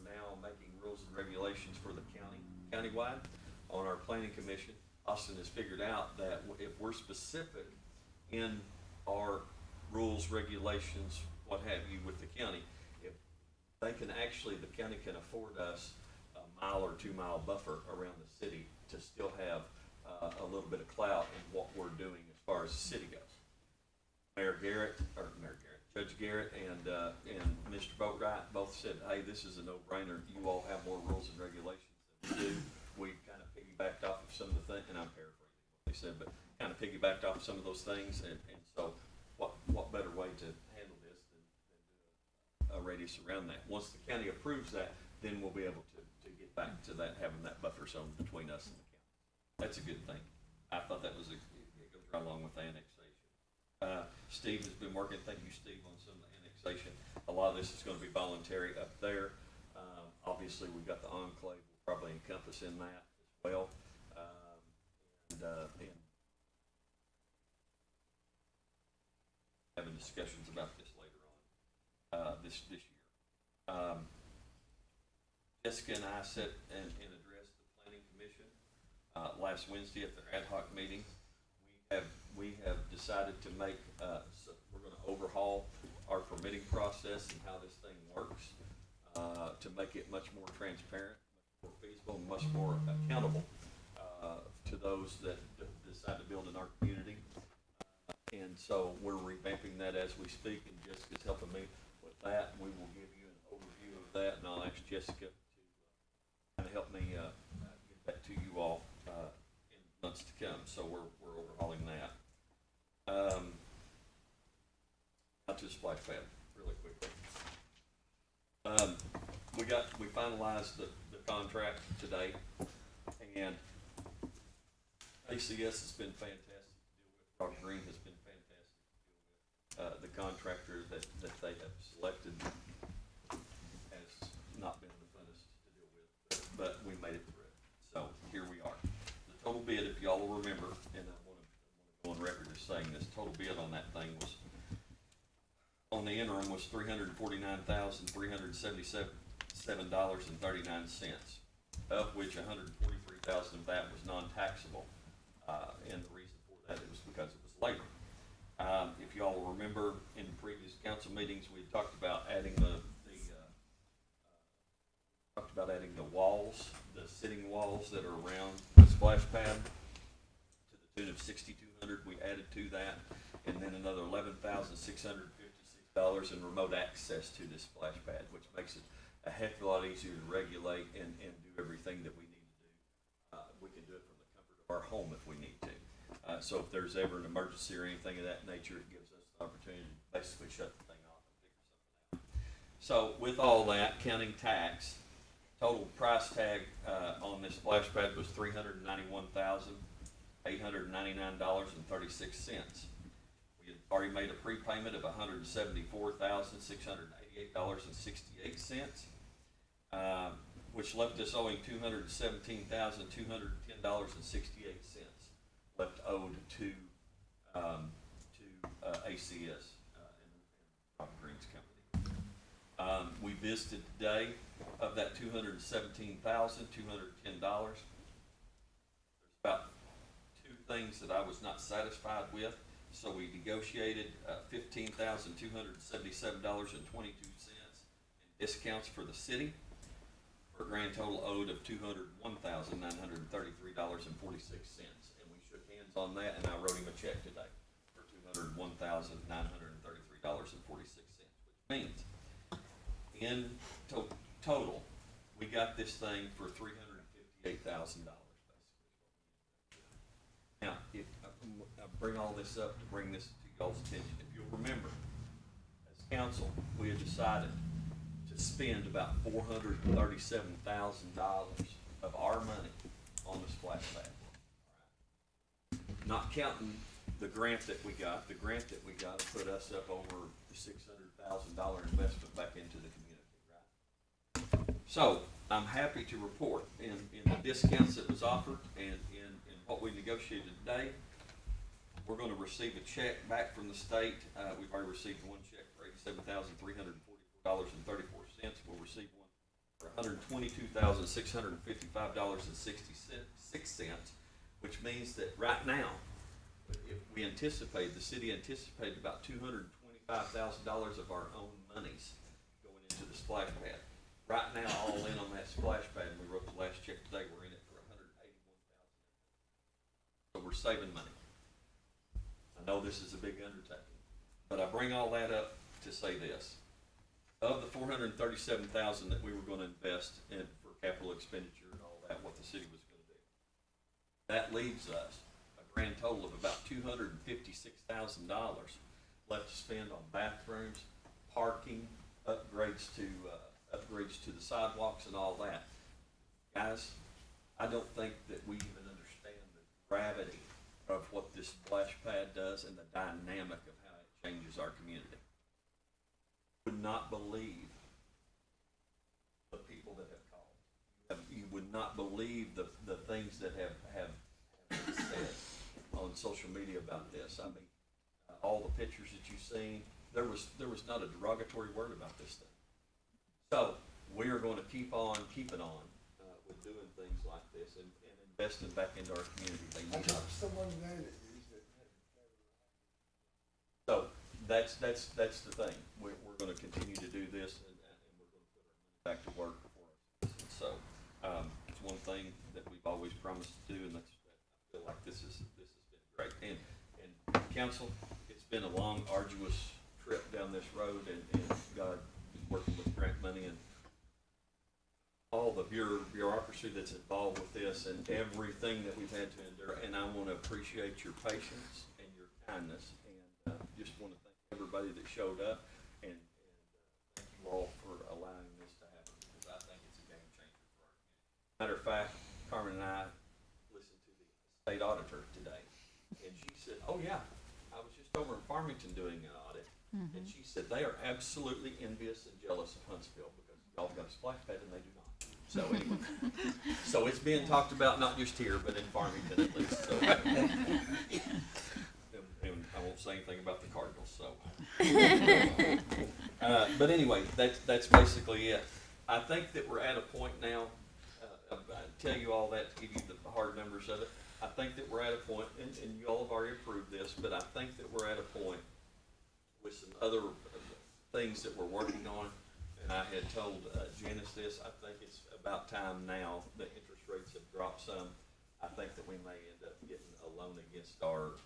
now making rules and regulations for the countywide, on our planning commission, Austin has figured out that if we're specific in our rules, regulations, what have you with the county, if they can actually, the county can afford us a mile or 2 mile buffer around the city to still have a little bit of clout in what we're doing as far as the city goes. Judge Garrett and Mr. Boatwright both said, hey, this is a no-brainer. You all have more rules and regulations than we do. We kind of piggybacked off of some of the things, and I'm paraphrasing what they said, but kind of piggybacked off some of those things, and so what better way to handle this than do a radius around that. Once the county approves that, then we'll be able to get back to that, having that buffer zone between us and the county. That's a good thing. I thought that was it goes right along with the annexation. Steve has been working, thank you, Steve, on some of the annexation. A lot of this is going to be voluntary up there. Obviously, we've got the enclave will probably encompass in that as well. And having discussions about this later on this year. Jessica and I sat and addressed the planning commission last Wednesday at their ad hoc meeting. We have decided to make we're going to overhaul our permitting process and how this thing works to make it much more transparent, much more feasible, and much more accountable to those that decide to build in our community. And so we're revamping that as we speak, and Jessica's helping me with that. We will give you an overview of that, and I'll ask Jessica to kind of help me get that to you all in months to come. So we're overhauling that. Out to the splash pad really quickly. We finalized the contract today, and ACS has been fantastic to deal with. Rock Green has been fantastic to deal with. The contractor that they have selected has not been the funnest to deal with, but we made it through it. So here we are. The total bid, if y'all will remember, and I want to go on record as saying this, total bid on that thing was, on the interim was $349,377.39, of which $143,000 of that was non-taxable. And the reason for that was because it was labor. If you all remember, in previous council meetings, we talked about adding adding the walls, the sitting walls that are around the splash pad, to the tune of $6,200. We added to that, and then another $11,656 in remote access to this splash pad, which makes it a heck of a lot easier to regulate and do everything that we need to do. We can do it from the comfort of our home if we need to. So if there's ever an emergency or anything of that nature, it gives us the opportunity to basically shut the thing off and figure something out. So with all that, counting tax, total price tag on this splash pad was $391,899.36. We had already made a prepayment of $174,688.68, which left us owing $217,210.68 left owed to ACS and Robert Green's company. We visited today. Of that $217,210, there's about two things that I was not satisfied with, so we negotiated $15,277.22 in discounts for the city, for a grand total owed of $201,933.46, and we shook hands on that, and I wrote him a check today for $201,933.46, which means in total, we got this thing for $358,000, basically. Now, if I bring all this up to bring this to y'all's attention, if you'll remember, as council, we had decided to spend about $437,000 of our money on the splash pad. Not counting the grant that we got. The grant that we got put us up over $600,000 investment back into the community. So, I'm happy to report in the discounts that was offered and in what we negotiated today, we're going to receive a check back from the state. We've already received one check for $87,344.34. We'll receive one for $122,655.66, which means that right now, if we anticipate, the city anticipated about $225,000 of our own monies going into the splash pad. Right now, all in on that splash pad, and we wrote the last check today, we're in it for $181,000. So we're saving money. I know this is a big undertaking, but I bring all that up to say this. Of the $437,000 that we were going to invest in for capital expenditure and all that, what the city was going to do, that leaves us a grand total of about $256,000 left to spend on bathrooms, parking, upgrades to the sidewalks and all that. Guys, I don't think that we even understand the gravity of what this splash pad does and the dynamic of how it changes our community. Would not believe the people that have called. You would not believe the things that have been said on social media about this. I mean, all the pictures that you've seen, there was not a derogatory word about this thing. So we are going to keep on keeping on with doing things like this and investing back into our community. I talked to someone today that used it. So that's the thing. We're going to continue to do this, and we're going to put our money back to work for us. And so it's one thing that we've always promised to do, and I feel like this has been great. And council, it's been a long, arduous trip down this road, and God is working with grant money and all the bureaucracy that's involved with this and everything that we've had to endure. And I want to appreciate your patience and your kindness, and just want to thank everybody that showed up, and thank you all for allowing this to happen, because I think it's a game changer for our community. Matter of fact, Carmen and I listened to the state auditor today, and she said, "Oh yeah, I was just over in Farmington doing an audit," and she said they are absolutely envious and jealous of Huntsville because y'all got a splash pad and they do not. So anyway, so it's being talked about not just here, but in Farmington at least. So. And I won't say anything about the Cardinals. So But anyway, that's basically it. I think that we're at a point now, I tell you all that to give you the hard numbers of it. I think that we're at a point, and you all have already approved this, but I think that we're at a point with some other things that we're working on. And I had told Janice this, I think it's about time now, the interest rates have dropped some. I think that we may end up getting a loan against our,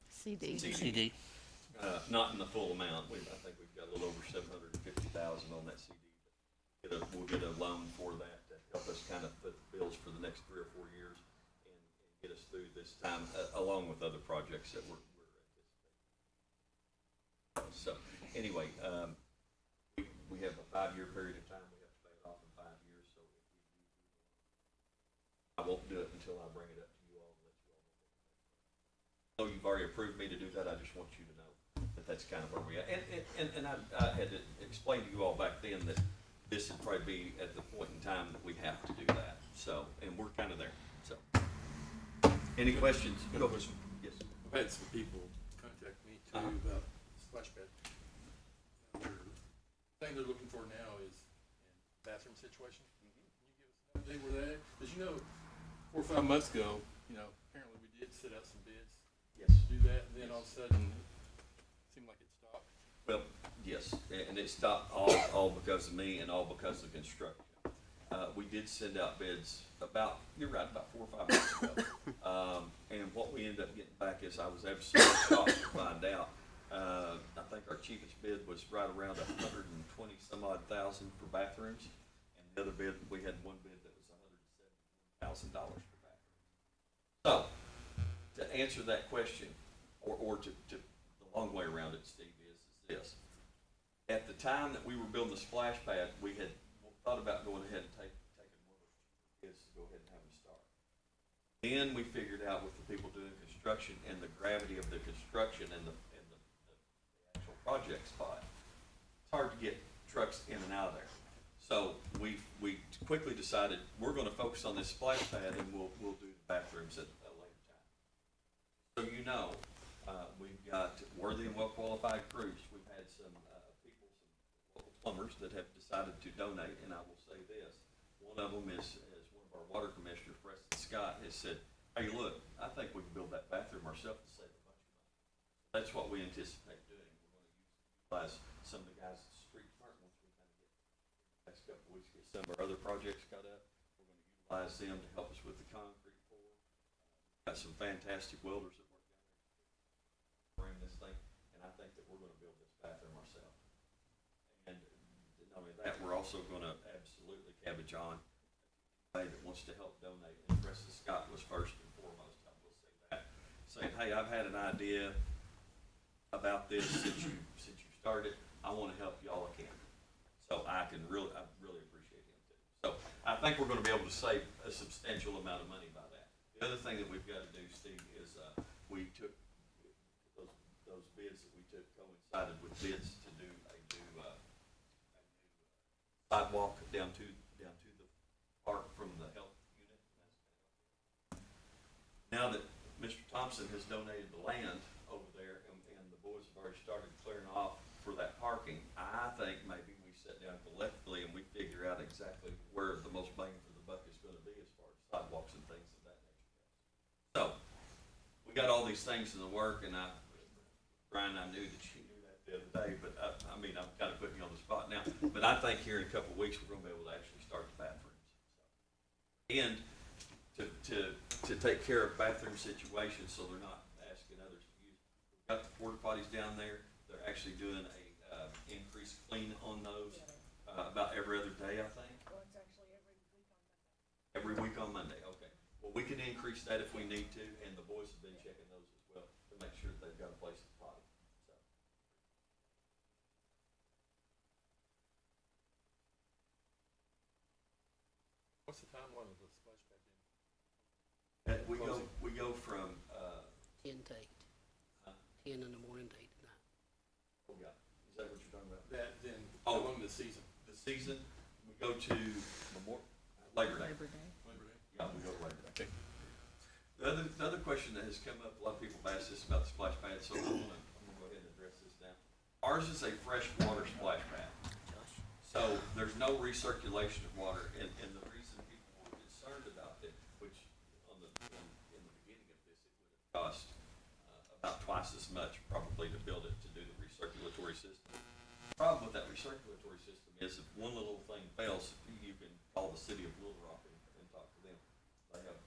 CD. CD. Not in the full amount. I think we've got a little over 750,000 on that CD. We'll get a loan for that to help us kind of foot the bills for the next 3 or 4 years and get us through this time, along with other projects that we're anticipating. So anyway, we have a 5-year period of time. We have to pay it off in 5 years. So if we do, I won't do it until I bring it up to you all and let you all know. So you've already approved me to do that. I just want you to know that that's kind of where we are. And I had to explain to you all back then that this would probably be at the point in time that we have to do that. So, and we're kind of there. So, any questions? Go ahead. Yes. I've had some people contact me too about splash pad. The thing they're looking for now is in bathroom situation. Can you give us an update where that? Because 4 or 5 months ago, apparently we did set out some bids. Yes. To do that, and then all of a sudden, it seemed like it stopped. Well, yes, and it stopped all because of me and all because of construction. We did send out bids you're right, about 4 or 5 months ago. And what we ended up getting back is I was absolutely shocked to find out. I think our cheapest bid was right around 120 some odd thousand for bathrooms. And the other bid, we had one bid that was $171,000 for bathrooms. So, to answer that question, or to the long way around it, Steve, is this. At the time that we were building the splash pad, we had thought about going ahead and taking one of those kids to go ahead and have them start. Then we figured out with the people doing construction and the gravity of the construction and the actual project spot, it's hard to get trucks in and out of there. So we quickly decided we're going to focus on this splash pad and we'll do the bathrooms at a later time. So we've got worthy and well-qualified crews. We've had some local plumbers that have decided to donate, and I will say this. One of them is one of our water commissioners, Preston Scott, has said, hey, look, I think we can build that bathroom ourselves to save a bunch of money. That's what we anticipate doing. We're going to utilize some of the guys at the street department once we kind of get the next couple of weeks, get some of our other projects cut up. We're going to utilize them to help us with the concrete pour. We've got some fantastic welders that work down there frame this thing, and I think that we're going to build this bathroom ourselves. And not only that, we're also going to absolutely cabbage on anybody that wants to help donate. And Preston Scott was first and foremost, I will say that, saying, hey, I've had an idea about this since you started. I want to help you all I can. So I really appreciate him too. So I think we're going to be able to save a substantial amount of money by that. The other thing that we've got to do, Steve, is we took those bids that we took coincided with bids to do a new sidewalk down to the park from the health unit. Now that Mr. Thompson has donated the land over there and the boys have already started clearing off for that parking, I think maybe we sit down collectively and we figure out exactly where the most bang for the buck is going to be as far as sidewalks and things of that nature. So we got all these things in the work, and Brian, I knew that you knew that the other day, but I'm kind of putting you on the spot now. But I think here in a couple of weeks we're going to be able to actually start the bathrooms. And to take care of bathroom situations so they're not asking others to use. We've got the porta potties down there. They're actually doing a increased clean on those about every other day, I think. Well, it's actually every week on Monday. Every week on Monday, okay. Well, we can increase that if we need to, and the boys have been checking those as well to make sure that they've got a place to potty. So. What's the timeline of the splash pad then? We go from 10 to 8. 10 in the morning to 8 at night. Oh God, is that what you're talking about? That then, how long the season? The season, we go to Labor Day. Labor Day? Yeah, we go to Labor Day. Okay. The other question that has come up, a lot of people have asked this about the splash pad, so I'm gonna go ahead and address this now. ours is a freshwater splash pad. So there's no recirculation of water, and the reason people were concerned about it, which in the beginning of this, it would have cost about twice as much probably to build it to do the recirculatory system. The problem with that recirculatory system is if one little thing fails, you can call the city of Little Rock and talk to them. They have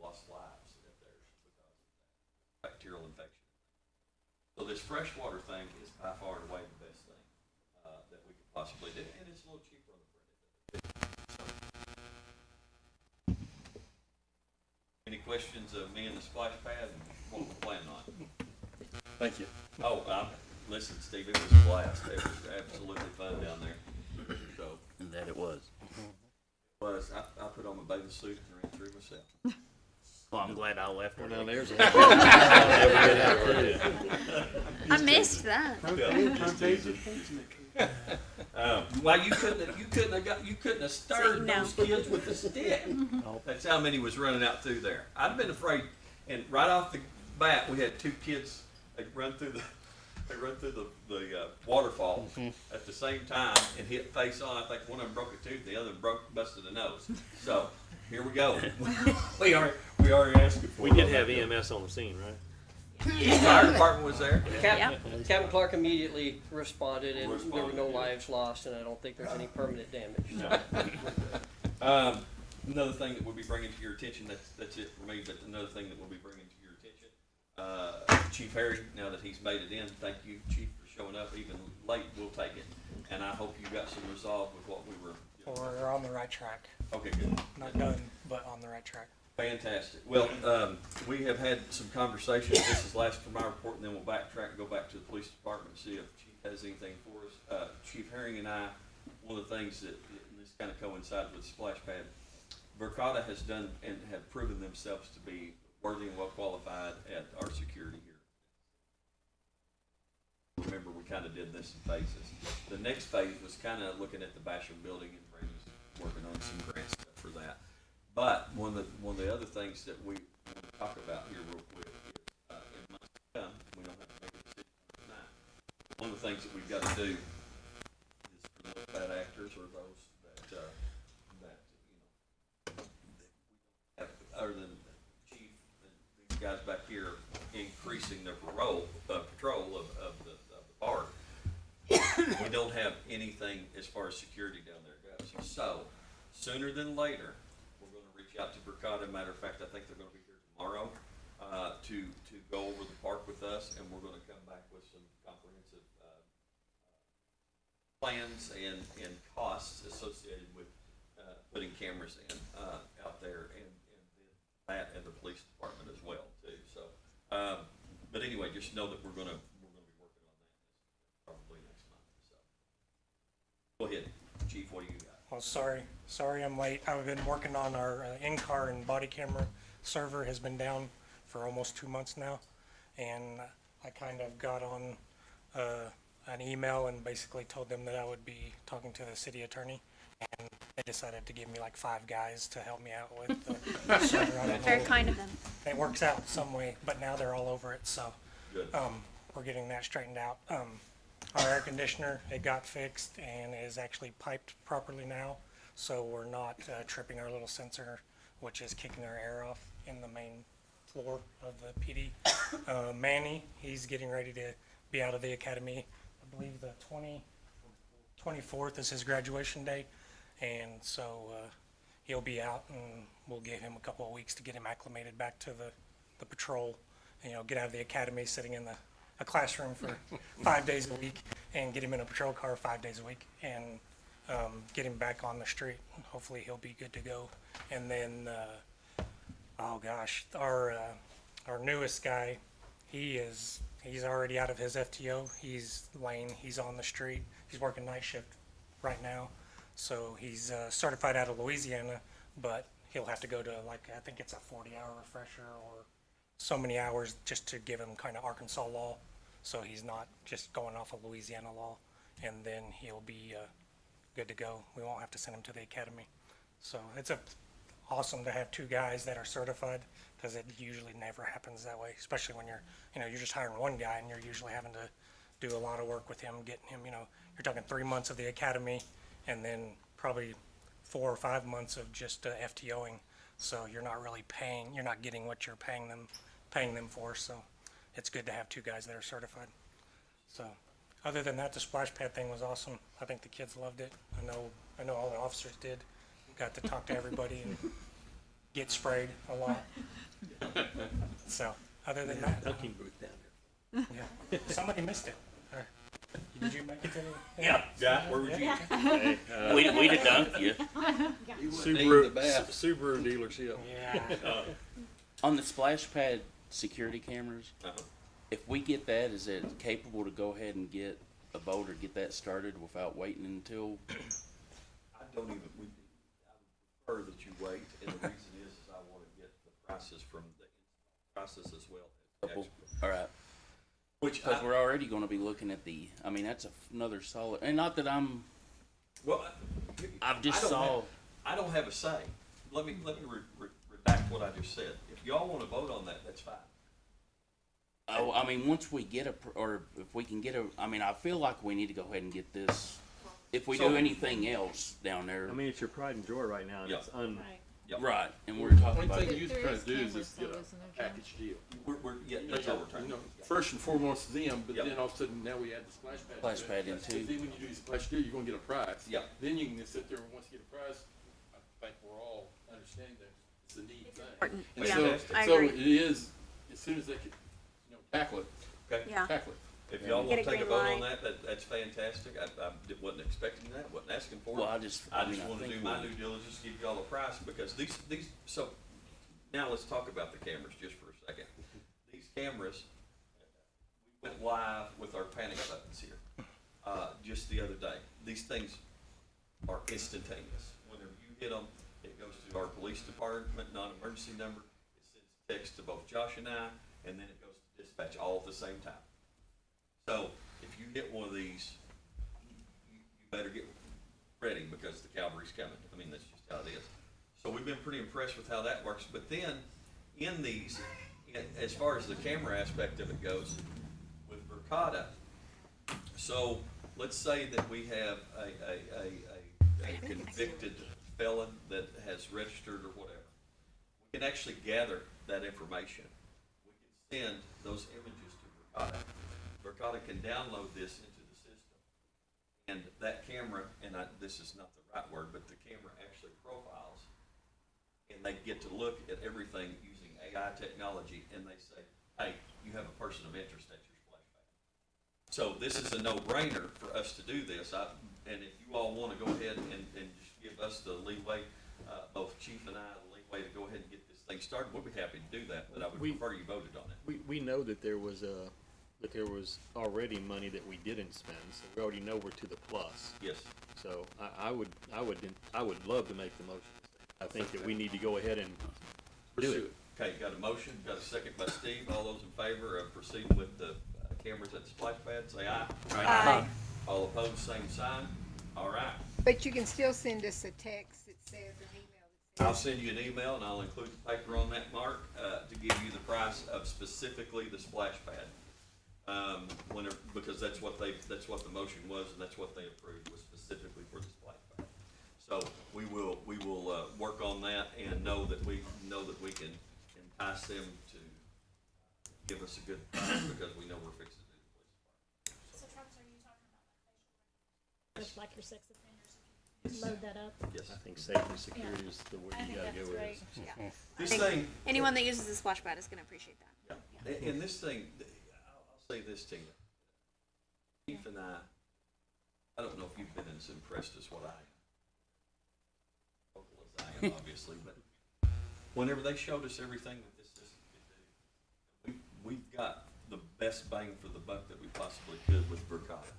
lost lives at theirs because of that bacterial infection. So this freshwater thing is by far and away the best thing that we could possibly do, and it's a little cheaper on the front end. So, any questions of me and the splash pad and what we're planning on? Thank you. Oh, listen, Steve, it was a blast. It was absolutely fun down there. So, And that it was. I put on my bathing suit and ran through myself. Well, I'm glad I left her. Well, now there's I missed that. Well, you couldn't have stirred those kids with a stick. That's how many was running out through there. I'd have been afraid. And right off the bat, we had two kids. They run through the waterfall at the same time and hit face on. I think one of them broke a tooth, the other busted a nose. So here we go. we are asking for. We did have EMS on the scene, right? The fire department was there. Captain Clark immediately responded, and there were no lives lost, and I don't think there's any permanent damage. Another thing that we'll be bringing to your attention, that's it for me, but another thing that we'll be bringing to your attention, Chief Harry, now that he's made it in, thank you, Chief, for showing up even late, we'll take it. And I hope you got some resolve with what we were. We're on the right track. Okay, good. Not done, but on the right track. Fantastic. Well, we have had some conversations. This is last for my report, and then we'll backtrack and go back to the police department and see if Chief has anything for us. Chief Herring and I, one of the things that, and this kind of coincides with Splash Pad, Verkada has done and have proven themselves to be worthy and well qualified at our security here. Remember, we kind of did this in phases. The next phase was kind of looking at the Basham building, and Brandon's working on some grant stuff for that. But one of the other things that we want to talk about here real quick is, in months to come, we don't have to make a decision tonight. One of the things that we've got to do is for those bad actors or those that other than the chief and these guys back here increasing their patrol of the park, we don't have anything as far as security down there goes. So sooner than later, we're going to reach out to Verkada. Matter of fact, I think they're going to be here tomorrow to go over the park with us, and we're going to come back with some comprehensive plans and costs associated with putting cameras in out there, and that and the police department as well too. So, but anyway, just know that we're going to be working on that probably next month. So, go ahead, Chief. What do you got? Well, sorry I'm late. I've been working on our in-car and body camera server. Has been down for almost 2 months now, and I kind of got on an email and basically told them that I would be talking to the city attorney, and they decided to give me like 5 guys to help me out with the server. I don't Very know. kind of them. It works out some way, but now they're all over it, so Good. We're getting that straightened out. Our air conditioner, it got fixed and is actually piped properly now, so we're not tripping our little sensor, which is kicking our air off in the main floor of the PD. Manny, he's getting ready to be out of the academy. I believe the 24th is his graduation day, and so he'll be out, and we'll give him a couple of weeks to get him acclimated back to the patrol. You know, get out of the academy sitting in a classroom for 5 days a week, and get him in a patrol car 5 days a week, and get him back on the street. Hopefully he'll be good to go. And then, oh gosh, our newest guy, he's already out of his FTO. He's on the street. He's working night shift right now. So he's certified out of Louisiana, but he'll have to go to, like, I think it's a 40-hour refresher or so many hours just to give him kind of Arkansas law. So he's not just going off of Louisiana law, and then he'll be good to go. We won't have to send him to the academy. So it's awesome to have 2 guys that are certified, because it usually never happens that way, especially when you're just hiring one guy and you're usually having to do a lot of work with him, getting him, you're talking 3 months of the academy and then probably 4 or 5 months of just FTOing. So you're not really you're not getting what you're paying them for. So it's good to have 2 guys that are certified. So other than that, the splash pad thing was awesome. I think the kids loved it. I know all the officers did. Got to talk to everybody and get sprayed a lot. So other than that, Dunking booth down yeah. Somebody missed it. Did you make it to the? Yeah. Yeah, where would you? Hey, We'd have dunked you. Subaru dealership. Yeah. On the splash pad security cameras, Uh-huh. if we get that, is it capable to go ahead and get a vote or get that started without waiting until? I don't even, I would prefer that you wait, and the reason is I want to get the prices from the process as well. as the expert. All right. Which Because we're already going to be looking at that's another solid, and not that I'm, well, I've just I don't saw. have- I don't have a say. Let me redact what I just said. If y'all want to vote on that, that's fine. Oh, I mean, once we get or if we can get I feel like we need to go ahead and get this. If we So- do anything else down there, I mean, it's your pride and joy right now, and Yeah. it's Yep. right, and we're talking Only about. thing you're trying to do cameras, is get though, a isn't there, John? package deal. Yeah, that's all we're trying to do. First and foremost them, but Yep. then all of a sudden now we add the splash pad. Splash to it. pad in So too. then when you do the splash deal, you're gonna get a prize. Yep. Then you can just sit there and once you get a prize, I think we're all understanding that it's a neat thing. Important. And Yeah, so, I so agree. it is, as soon as they can, tackle it, Okay. Yeah. tackle it. If y'all Get want a to take a green vote on light. that's fantastic. I wasn't expecting that, wasn't asking for it. Well, I just want think to do my due diligence, give y'all a price, because so, now let's talk about the cameras just for a second. These cameras, we went live with our panic buttons here, just the other day. These things are instantaneous. Whenever you hit them, it goes to our police department, non-emergency number. It sends text to both Josh and I, and then it goes to dispatch all at the same time. So if you hit one of these, you better get ready because the cavalry's coming. I mean, that's just how it is. So we've been pretty impressed with how that works. But then in these, as far as the camera aspect of it goes, with Verkada, so let's say that we have a convicted felon that has registered or whatever. We can actually gather that information. We can send those images to Verkada. Verkada can download this into the system, and that camera, this is not the right word, but the camera actually profiles, and they get to look at everything using AI technology, and they say, hey, you have a person of interest at your splash pad. So this is a no-brainer for us to do this, and if you all want to go ahead and just give us the leeway, both Chief and I, the leeway to go ahead and get this thing started, we'll be happy to do that, but I would prefer you voted on it. We know that there was already money that we didn't spend, so we already know we're to the plus. Yes. So I would love to make the motion. I think that we need to go ahead and do it. Okay, got a motion, got a second by Steve. All those in favor of proceeding with the cameras at the splash pad, say aye. Aye. All opposed, same sign. All right. But you can still send us a text that says, an email that I'll says. send you an email and I'll include the paper on that, Mark, to give you the price of specifically the splash pad. Because that's what the motion was, and that's what they approved, was specifically for the splash pad. So we will work on that and know that we can entice them to give us a good price because we know we're fixing to do the police department. So trucks, are you talking about just like your sex offenders, if you load that up? Yes. I think safety and security is the way I you think gotta that's go with great. this. Yeah. This I think thing. anyone that uses the splash pad is going to appreciate that. Yeah. And this thing, I'll say this to you. Chief and I don't know if you've been as impressed as what I am. Vocal as I am, obviously, but whenever they showed us everything that this system could do, we've got the best bang for the buck that we possibly could with Verkada.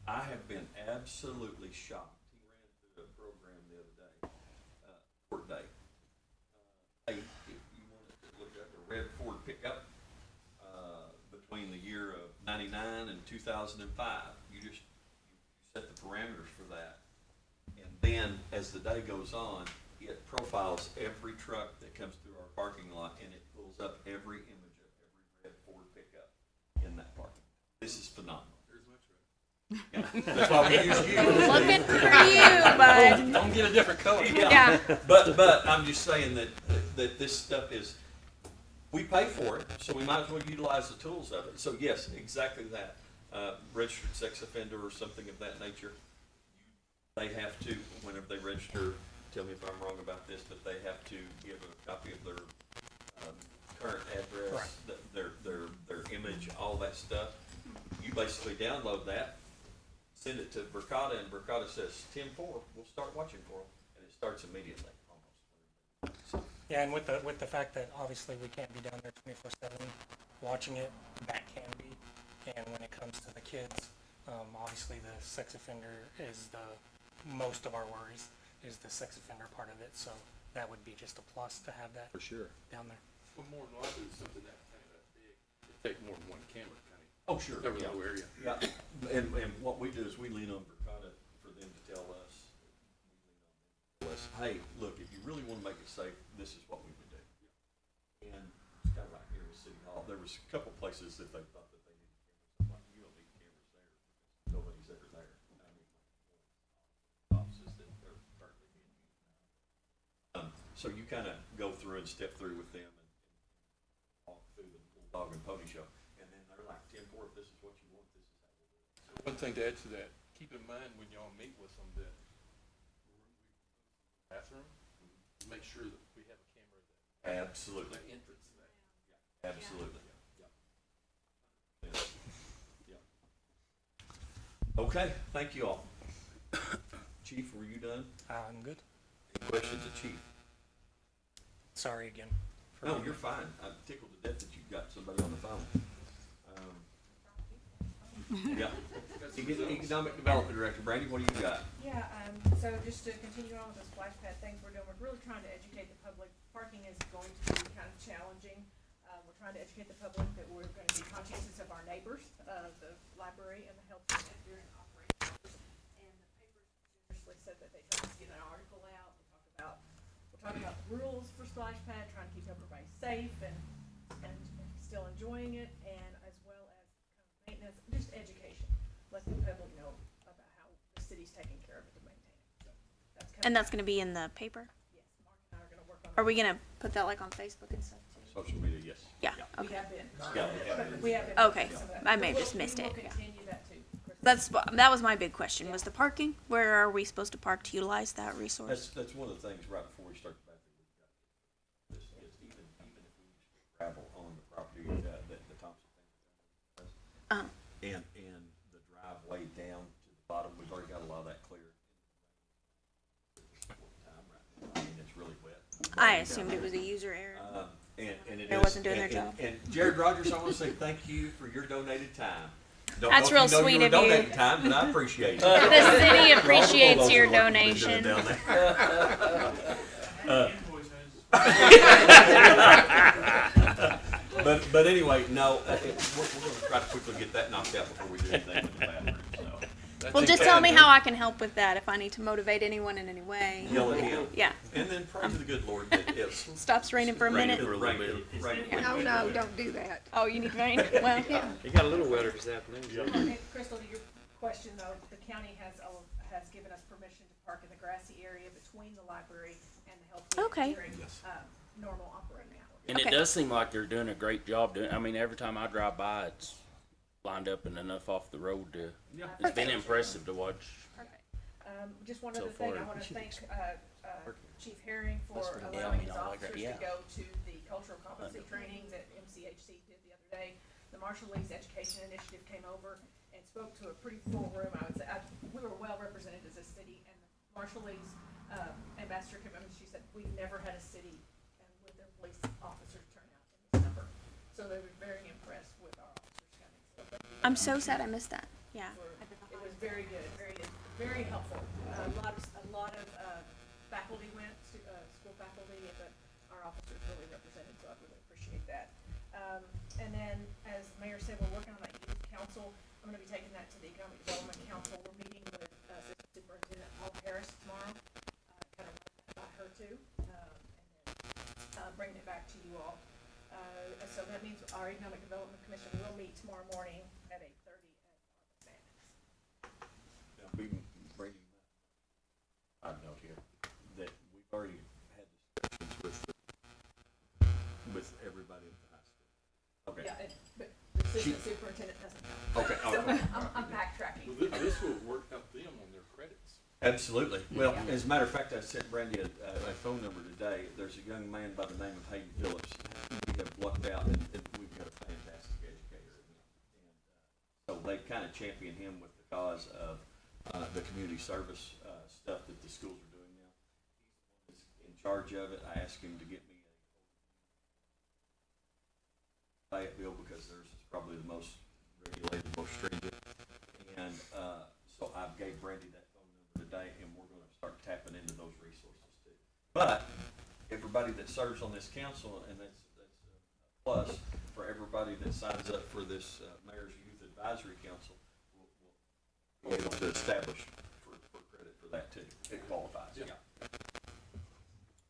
I have been absolutely shocked. He ran through a program the other day, Ford Day. Hey, if you wanted to look at the red Ford pickup, between the year of 99 and 2005, you set the parameters for that. And then as the day goes on, it profiles every truck that comes through our parking lot, and it pulls up every image of every red Ford pickup in that parking. This is phenomenal. That's why we use you. Looking for you, bud. Don't get a different color. Yeah. But I'm just saying that this stuff is, we pay for it, so we might as well utilize the tools of it. So yes, exactly that. Registered sex offender or something of that nature, they have to, whenever they register, tell me if I'm wrong about this, but they have to give a copy of their current address, their image, all that stuff. You basically download that, send it to Verkada, and Verkada says 10-4, we'll start watching for them, and it starts immediately, almost. So, Yeah, and with the fact that obviously we can't be down there 24/7 watching it, that can be. And when it comes to the kids, obviously the sex offender is the most of our worries, is the sex offender part of it. So that would be just a plus to have that For sure. down there. Well, more than likely, it's something that kind of that big, it'd take more than one camera kind of. oh, sure. Cover the Yeah. whole area. Yeah, and what we do is we lean on Verkada for them to tell us, hey, look, if you really want to make it safe, this is what we would do. And it's kind of like here in City Hall, there was a couple places that they thought that they needed cameras. I'm like, you don't need cameras there, because nobody's ever there. I mean, offices that are currently being used. So you kind of go through and step through with them and walk through the little dog and pony show, and then they're like, 10-4, if this is what you want, this is how we'll do it. One thing to add to that, keep in mind when y'all meet with them that bathroom, make sure that we have a camera that. Absolutely. The entrance to that. Yeah, absolutely. Yeah. Yeah. Okay, thank you all. Chief, were you done? I'm good. Any questions of Chief? Sorry again. for No, being- you're fine. I'm tickled to death that you've got somebody on the phone. Yeah. Economic Development Director, Brandy, what do you got? Yeah, so just to continue on with the splash pad things we're doing, we're really trying to educate the public. Parking is going to be kind of challenging. We're trying to educate the public that we're going to be conscientious of our neighbors, the library and the health district here in operating hours. And the papers seriously said that they tried to get an article out. We'll talk about the rules for splash pad, trying to keep everybody safe and still enjoying it, and as well as kind of maintenance, just education. Let the public know about how the city's taking care of it to maintain it. So that's kind And of, that's gonna be in the paper? yes, Mark and I are gonna work on. Are we gonna put that like on Facebook and stuff too? Social media, yes. Yeah, We okay. have been. Yeah, we have been. We have been. Okay, doing some of that. I may have But just missed we it, will yeah. continue that too. That was my big question, was the parking. Where are we supposed to park to utilize that resource? That's one of the things right before we start the bathroom. We've got this is even if we use gravel on the property, the Thompson thing. And the driveway down to the bottom, we've already got a lot of that cleared. I mean, it's really wet. I assumed it was a user error. And it They is- wasn't doing their and- job. And Jared Rogers, I want to say thank you for your donated time. Don't That's know if real you know sweet were of you. donating time, but I appreciate it. The city For all appreciates those your who are doing donation. down there. Invoice has. But anyway, no, we're gonna try to quickly get that knocked out before we do anything with the bathroom, so. Well, just tell me how I can help with that if I need to motivate anyone in any way. Yell at him. Yeah. And then pray to the good Lord that it's. Stops raining for a minute. Right. No, don't do that. Oh, you need rain? Well, yeah. It got a little wetter this afternoon. And Crystal, to your question though, the county has given us permission to park in the grassy area between the library and the health clinic Okay. during, normal operating hours. And it does seem like they're doing a great job doing, I mean, every time I drive by, it's lined up and enough off the road to, it's been impressive to watch. Perfect. Just one So other thing, I far- want to thank Chief Herring for That's what- yeah, I allowing mean, his I like that, officers yeah. to go to the cultural competency training that MCHC did the other day. The Marshall Lee's Education Initiative came over and spoke to a pretty full room. I would say we were well represented as a city, and Marshall Lee's ambassador came up and she said, we've never had a city with their police officers turn out in this number. So they were very impressed with our officers coming. So I'm so sad I missed that. Yeah. it was very good, very helpful. A lot of faculty went, school faculty, but our officers really represented, so I really appreciate that. And then, as the mayor said, we're working on that youth council. I'm gonna be taking that to the Economic Development Council. We're meeting with Assistant Superintendent Paul Harris tomorrow, kind of about her too, and then bringing it back to you all. So that means our Economic Development Commission will meet tomorrow morning at 8:30 at Arthur Maddox. assistant superintendent doesn't know. Okay, So okay. I'm backtracking. Well, this will work help them on their credits. Absolutely. Well, as a matter of fact, I sent Brandy a phone number today. There's a young man by the name of Hayden Phillips. We have lucked out, and we've got a fantastic educator in him. And so they kind of champion him with the cause of the community service stuff that the schools are doing now. He's in charge of it. I asked him to get me a Fayetteville because theirs is probably the most regulated, most stringent. And so I gave Brandy that phone number today, and we're going to start tapping into those resources too. But everybody that serves on this council, and that's a plus for everybody that signs up for this Mayor's Youth Advisory Council, will be able to establish for credit for that too. It qualifies. Yeah.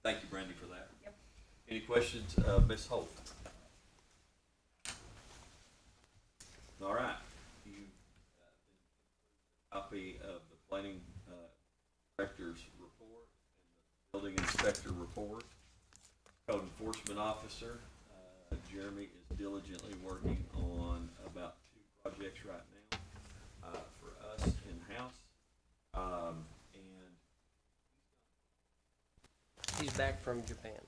Thank you, Brandy, for that. Yep. Any questions, Ms. Holt? All right. You copy of the planning director's report and the building inspector report. Code enforcement officer Jeremy is diligently working on about 2 projects right now for us in-house. And He's back from Japan.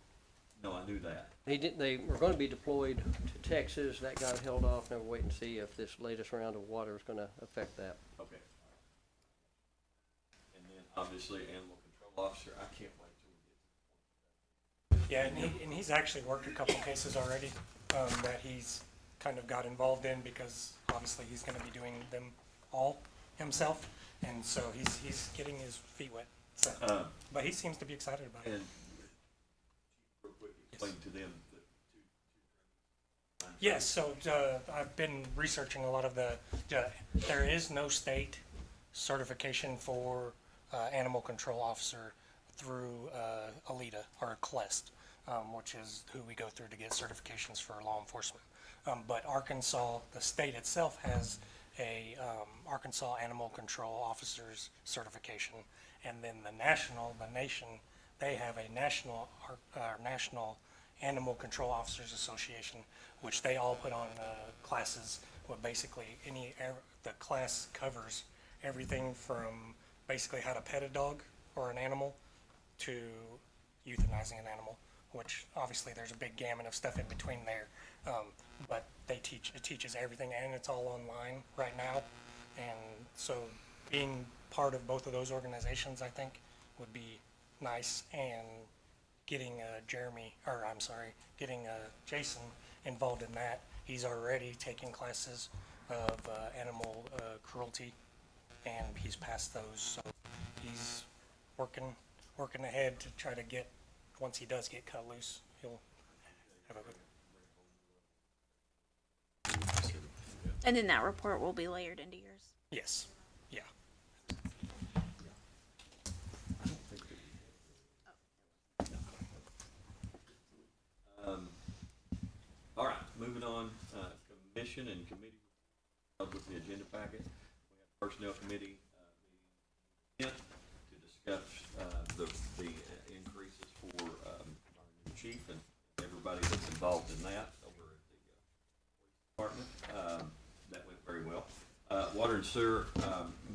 no, I knew that. They were going to be deployed to Texas. That got held off. Now we're waiting to see if this latest round of water is going to affect that. Okay. And then obviously animal control officer, I can't wait till we get to Yeah, and he's actually worked a couple cases already that he's kind of got involved in because obviously he's going to be doing them all himself, and so he's getting his feet wet. So, but he seems to be excited about it. And real quick, explain to them the two. Yes, so I've been researching a lot of there is no state certification for animal control officer through ALITA or CLEST, which is who we go through to get certifications for law enforcement. But Arkansas, the state itself, has a Arkansas Animal Control Officers certification, and then the nation, they have a national Animal Control Officers Association, which they all put on classes. With basically the class covers everything from basically how to pet a dog or an animal to euthanizing an animal, which obviously there's a big gamut of stuff in between there. But it teaches everything, and it's all online right now. And so being part of both of those organizations, I think, would be nice. And getting Jason involved in that. He's already taking classes of animal cruelty, and he's passed those. So he's working ahead to try to get, once he does get cut loose, he'll have a good. And then that report will be layered into yours. Yes. Yeah. All right, moving on, commission and committee with the agenda packet. We have personnel committee meeting to discuss the increases for our new chief and everybody that's involved in that over at the police department. That went very well. Water and sewer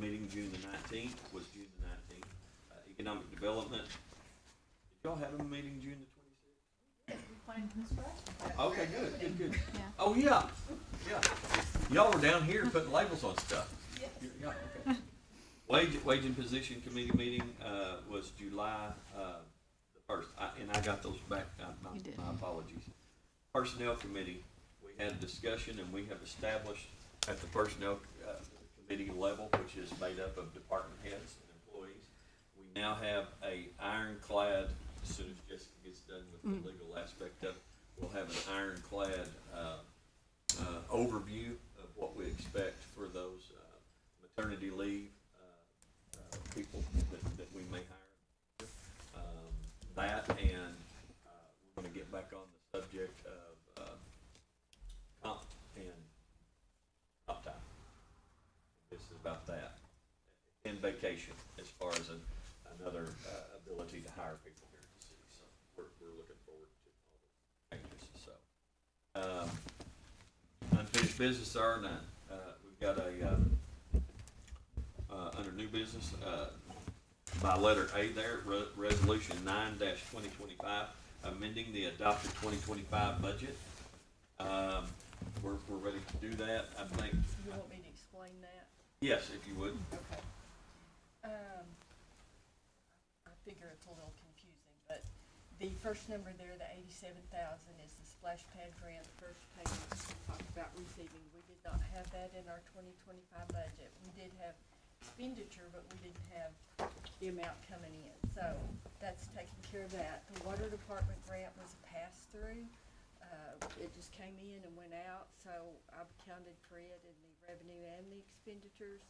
meeting June the 19th was June the 19th. Economic development. Did y'all have a meeting June the 26th? Okay, good. Yeah. Oh, yeah. Y'all were down here putting labels on stuff. Yeah, okay. Wage and position committee meeting, was July, the 1st, and I got those back, You did. my apologies. Personnel committee, we had a discussion and we have established at the personnel, committee level, which is made up of department heads and employees. We now have a ironclad, as soon as Jessica gets done with the legal aspect of it, we'll have an ironclad overview of what we expect for those maternity leave people that we may hire. That, and we're going to get back on the subject of comp and comp time. This is about that. And vacation, as far as another ability to hire people here in the city. So we're looking forward to all the changes. So unfinished unfinished business, there are none. We've got under new business, by letter A there, resolution 9-2025, amending the adopted 2025 budget. We're ready to do that, I think. You want me to explain that? Yes, if you would. Okay. I figure it's a little confusing, but the first number there, the 87,000, is the splash pad grant first payment we talked about receiving. We did not have that in our 2025 budget. We did have expenditure, but we didn't have the amount coming in. So that's taking care of that. The water department grant was a pass-through. It just came in and went out, so I've accounted for it in the revenue and the expenditures.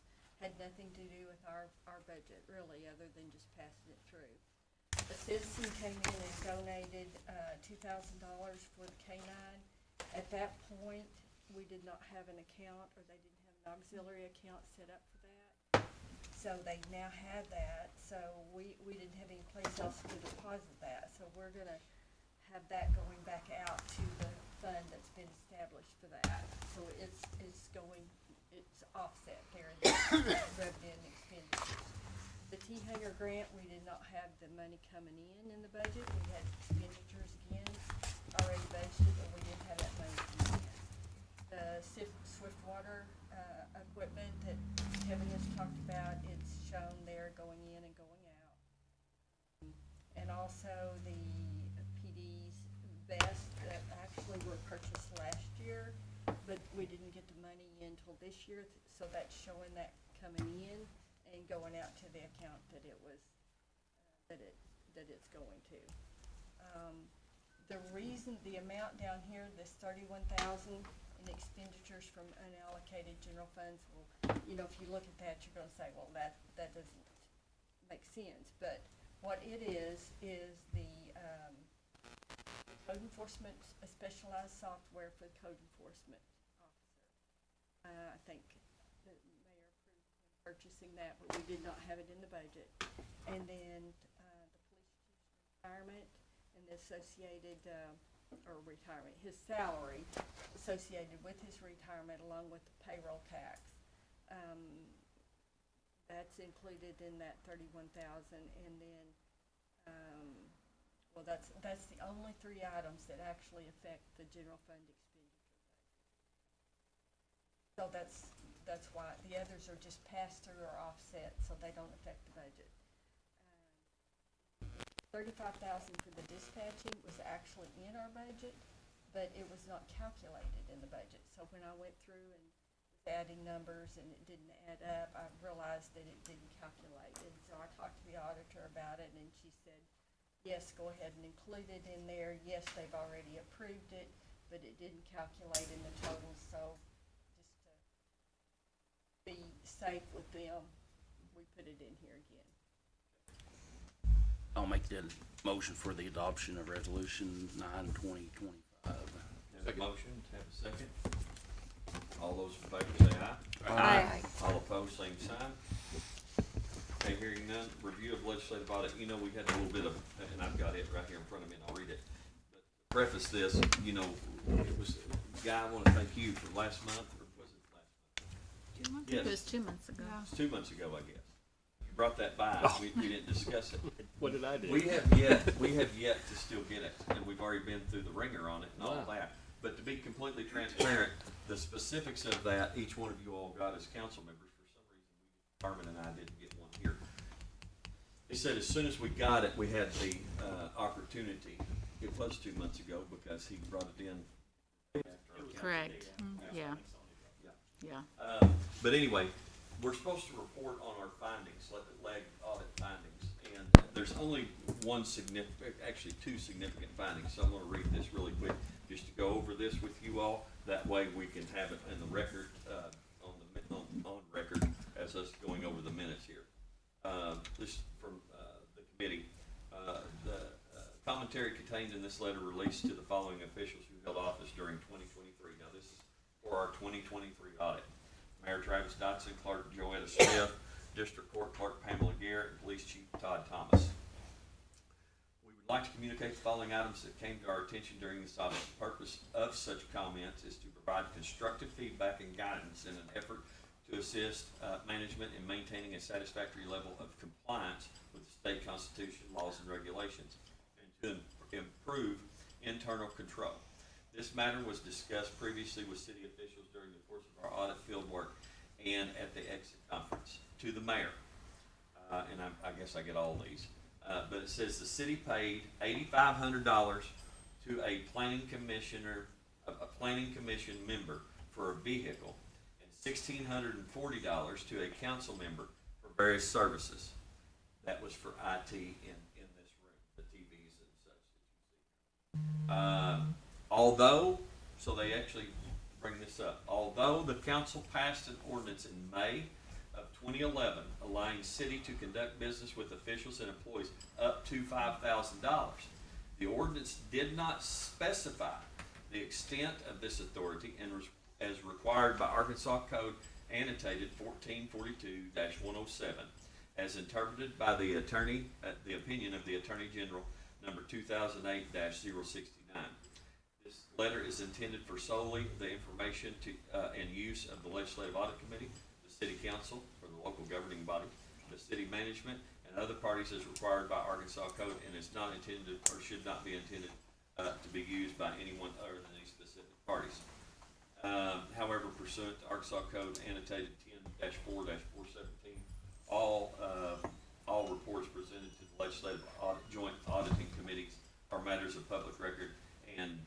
Had nothing to do with our budget, really, other than just passing it through. A citizen came in and donated $2,000 for the K-9. At that point, we did not have an account, or they didn't have an auxiliary account set up for that. So they now have that, so we didn't have any place else to deposit that. So we're gonna have that going back out to the fund that's been established for that. So it's offset there in the revenue and expenditures. The T-Hanger grant, we did not have the money coming in the budget. We had expenditures again already budgeted, but we didn't have that money coming in. The Swift Water equipment that Kevin has talked about, it's shown there going in and going out. And also the PD's vest that actually were purchased last year, but we didn't get the money in until this year, so that's showing that coming in and going out to the account that it was, that it's going to. The reason, the amount down here, this 31,000 in expenditures from unallocated general funds, well, you know, if you look at that, you're gonna say, well, that doesn't make sense. But what it is the code enforcement, a specialized software for the code enforcement officer. I think the mayor approved purchasing that, but we did not have it in the budget. And then the police chief's retirement and the associated, or retirement, his salary associated with his retirement along with the payroll tax. That's included in that 31,000, and then, well, that's the only three items that actually affect the general fund expenditure budget. So that's why the others are just passed through or offset, so they don't affect the budget. 35,000 for the dispatching was actually in our budget, but it was not calculated in the budget. So when I went through and was adding numbers and it didn't add up, I realized that it didn't calculate. And so I talked to the auditor about it, and she said, yes, go ahead and include it in there. Yes, they've already approved it, but it didn't calculate in the total. So just to be safe with them, we put it in here again. I'll make the motion for the adoption of resolution 9/2025. Have a motion, have a second. All those in favor say aye. Aye. All opposed, same sign. Okay, hearing none, review of legislative audit. You know, we had a little bit of, and I've got it right here in front of me, and I'll read it. But to preface this, you know, it was, Guy, I want to thank you for last month, or was it last month? 2 months? Yes. It was 2 months ago. It was 2 months ago, I guess. You brought that by, we didn't discuss it. What did I do? We have yet to still get it, and we've already been through the ringer on it and all that. But to be completely transparent, the specifics of that, each one of you all got as council members. For some reason, Carmen and I didn't get one here. He said as soon as we got it, we had the opportunity. It was 2 months ago because he brought it in after our Correct. council Yeah. meeting. Yeah. But anyway, we're supposed to report on our findings, leg audit findings, and there's only one significant, actually two significant findings. So I'm going to read this really quick, just to go over this with you all. That way we can have it in the record, on record as us going over the minutes here. This from the committee. The commentary contained in this letter released to the following officials who held office during 2023. Now this is for our 2023 audit. Mayor Travis Dotson, Clerk Joetta Smith, District Court Clerk Pamela Garrett, and Police Chief Todd Thomas. We would like to communicate the following items that came to our attention during this audit. The purpose of such comments is to provide constructive feedback and guidance in an effort to assist management in maintaining a satisfactory level of compliance with the state constitution, laws, and regulations, and to improve internal control. This matter was discussed previously with city officials during the course of our audit field work and at the exit conference. To the mayor, and I guess I get all these, but it says the city paid $8,500 to a planning commissioner, a planning commission member for a vehicle, and $1,640 to a council member for various services. That was for IT in this room, the TVs and such that you see. Although, so they actually bring this up, although the council passed an ordinance in May of 2011 allowing city to conduct business with officials and employees up to $5,000, the ordinance did not specify the extent of this authority and as required by Arkansas Code annotated 1442-107, as interpreted by the attorney, the opinion of the Attorney General, number 2008-069. This letter is intended for solely the information to and use of the Legislative Audit Committee, the City Council, or the local governing body, the city management, and other parties as required by Arkansas Code, and is not intended or should not be intended to be used by anyone other than these specific parties. However, pursuant to Arkansas Code annotated 10-4-417, all reports presented to the Legislative Joint Auditing Committees are matters of public record, and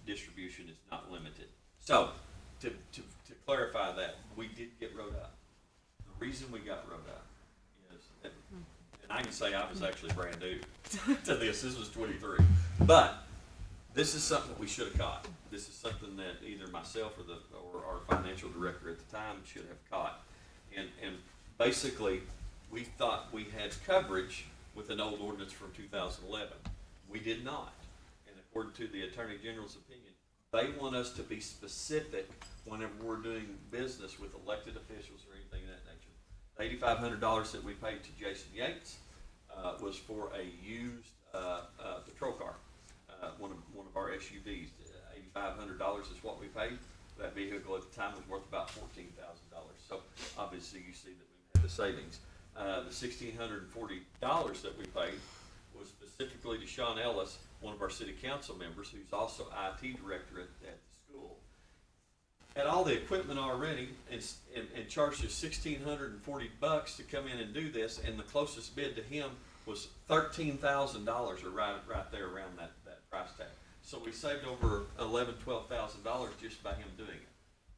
distribution is not limited. So, to clarify that, we did get wrote up. The reason we got wrote up is, and I can say I was actually brand new to this. This was 23, but this is something that we should have caught. This is something that either myself or our financial director at the time should have caught. And basically, we thought we had coverage with an old ordinance from 2011. We did not. And according to the Attorney General's opinion, they want us to be specific whenever we're doing business with elected officials or anything of that nature. The $8,500 that we paid to Jason Yates was for a used patrol car, one of our SUVs. $8,500 is what we paid. That vehicle at the time was worth about $14,000. So obviously you see that we had the savings. The $1,640 that we paid was specifically to Sean Ellis, one of our city council members, who's also IT director at the school. Had all the equipment already and charged us $1,640 to come in and do this, and the closest bid to him was $13,000, or right there around that price tag. So we saved over $11,000-12,000 just by him doing it,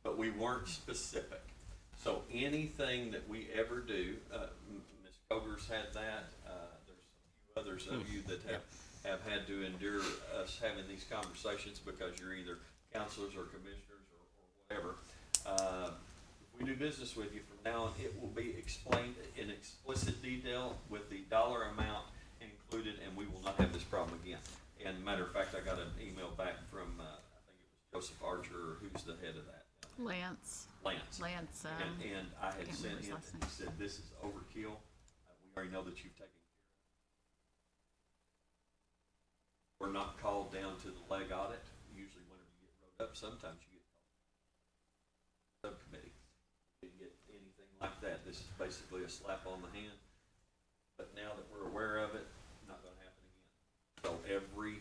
but we weren't specific. So anything that we ever do, Ms. Coger's had that. There's a few others of you that have had to endure us having these conversations because you're either counselors or commissioners or whatever. If we do business with you from now on, it will be explained in explicit detail with the dollar amount included, and we will not have this problem again. And matter of fact, I got an email back from, I think it was Joseph Archer, who's the head of that. Lance. And I had sent him, and he said, this is overkill. We already know that you've taken care of it. We're not called down to the leg audit. Usually whenever you get wrote up, sometimes you get called subcommittee. You didn't get anything like that. This is basically a slap on the hand. But now that we're aware of it, not going to happen again. So every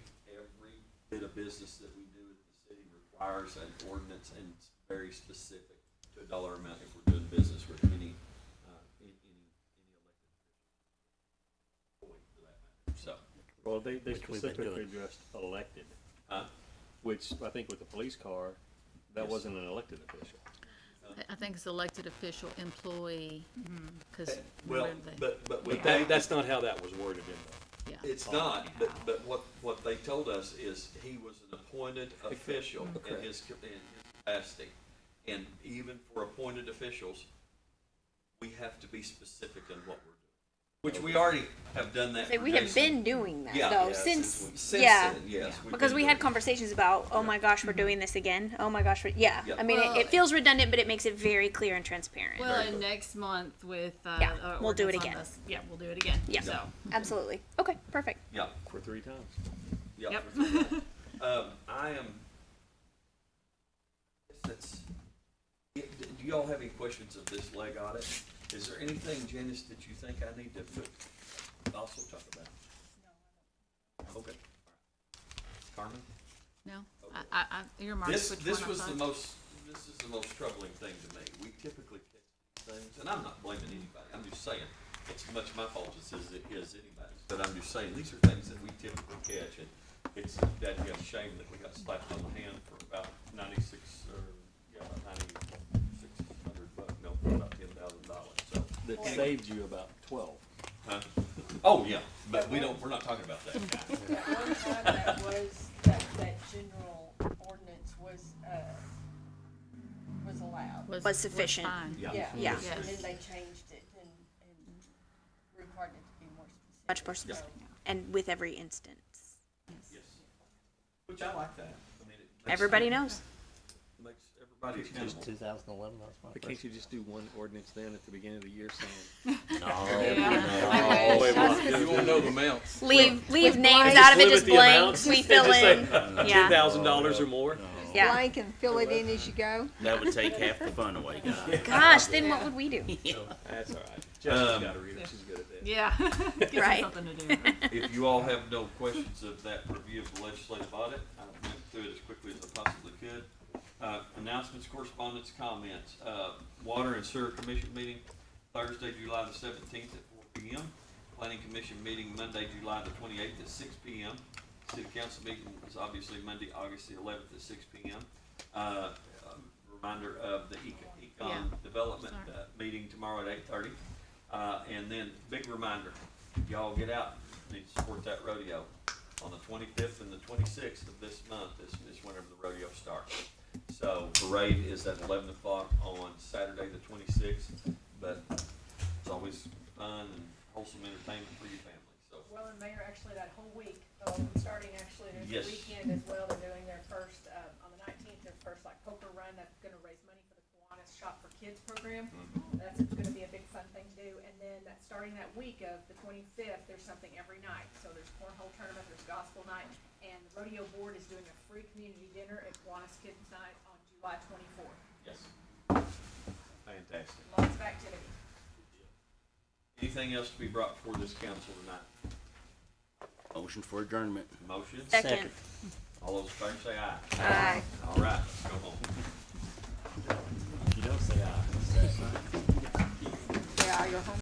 bit of business that we do at the city requires an ordinance, and it's very specific to a dollar amount if we're doing business with any elected official for that matter. So, well, they specifically addressed elected, which I think with the police car, that wasn't an elected official. I think it's elected official employee, because. That's not how that was worded in the. Yeah. It's not, but what they told us is he was an appointed official in his capacity. And even for appointed officials, we have to be specific in what we're Which we already have done that. Say, for we have Jason. been doing that Yeah. though Yeah, since Since yeah. then, yes. we've Because been we doing had it. conversations about, oh my gosh, we're doing this again. Oh my gosh, yeah. Yeah. I mean, Well, it feels redundant, but it makes it very clear and transparent. Well, and next month with, Yeah, we'll do it ordinance on again. this- Yeah, we'll do it again. Yeah. So. Absolutely. Okay, perfect. Yeah. For 3 times. Yeah. Yep. I am. That's. Do y'all have any questions of this leg audit? Is there anything, Janice, that you think I need to also talk about? No. Okay. Carmen? No, I earmarked This which this one I was the thought. this is the most troubling thing to me. We typically catch these things, and I'm not blaming anybody. I'm just saying it's much my fault as it is anybody's. But I'm just saying these are things that we typically catch, and it's that you have shame that we got slapped on the hand for about about $9,600. No, about $10,000. So That saved you about 12. huh? Oh yeah, but we're not talking about that. That one time that was, that general ordinance was allowed. Was sufficient. fine. Yeah. Yeah. And Yes. then they changed it and required it to be more specific. Much more specific. And with every instance. Yes. Which I like that. I mean, it makes Everybody knows. Makes everybody Just accountable. 2011, that was my But first. can't you just do one ordinance then at the beginning of the year saying? No. I wish. If you wanna know the amounts. Leave With names blank- out of it, limit just the blank. amounts We and fill just say, in. Yeah. $10,000 or more? Yeah. Blank and fill it in as you go. That would take half the fun away, guys. Gosh, then what would we do? That's all right. Jessica's got to read it. She's good at that. Yeah. Gives me Right. something to do. If you all have no questions of that review of the legislative audit, I went through it as quickly as I possibly could. Announcements, correspondence, comments. Water and Sewer Commission meeting Thursday, July the 17th at 4 p.m. Planning Commission meeting Monday, July the 28th at 6 p.m. City Council meeting is obviously Monday, August the 11th at 6 p.m. Reminder of the Econ Development meeting tomorrow at 8:30. And then, big reminder, y'all get out, need to support that rodeo. On the 25th and the 26th of this month is whenever the rodeo starts. So, parade is at 11 o'clock on Saturday the 26th, but it's always fun and wholesome entertainment for your family, so. Well, and Mayor, actually, that whole week, starting actually this Yes. weekend as well, they're doing their first, on the 19th, their first like poker run, that's gonna raise money for the Kiwanis Shop for Kids program. That's gonna be a big fun thing to do, and then starting that week of the 25th, there's something every night. So there's cornhole tournament, there's gospel night, and the rodeo board is doing a free community dinner at Kiwanis Kids Night on July 24th. Yes. Fantastic. Lots of activity. Anything else to be brought before this council tonight? Motion for adjournment. Motion? Second. All those in favor say aye. Aye. All right, let's go home. You don't say aye. Yeah, you're home.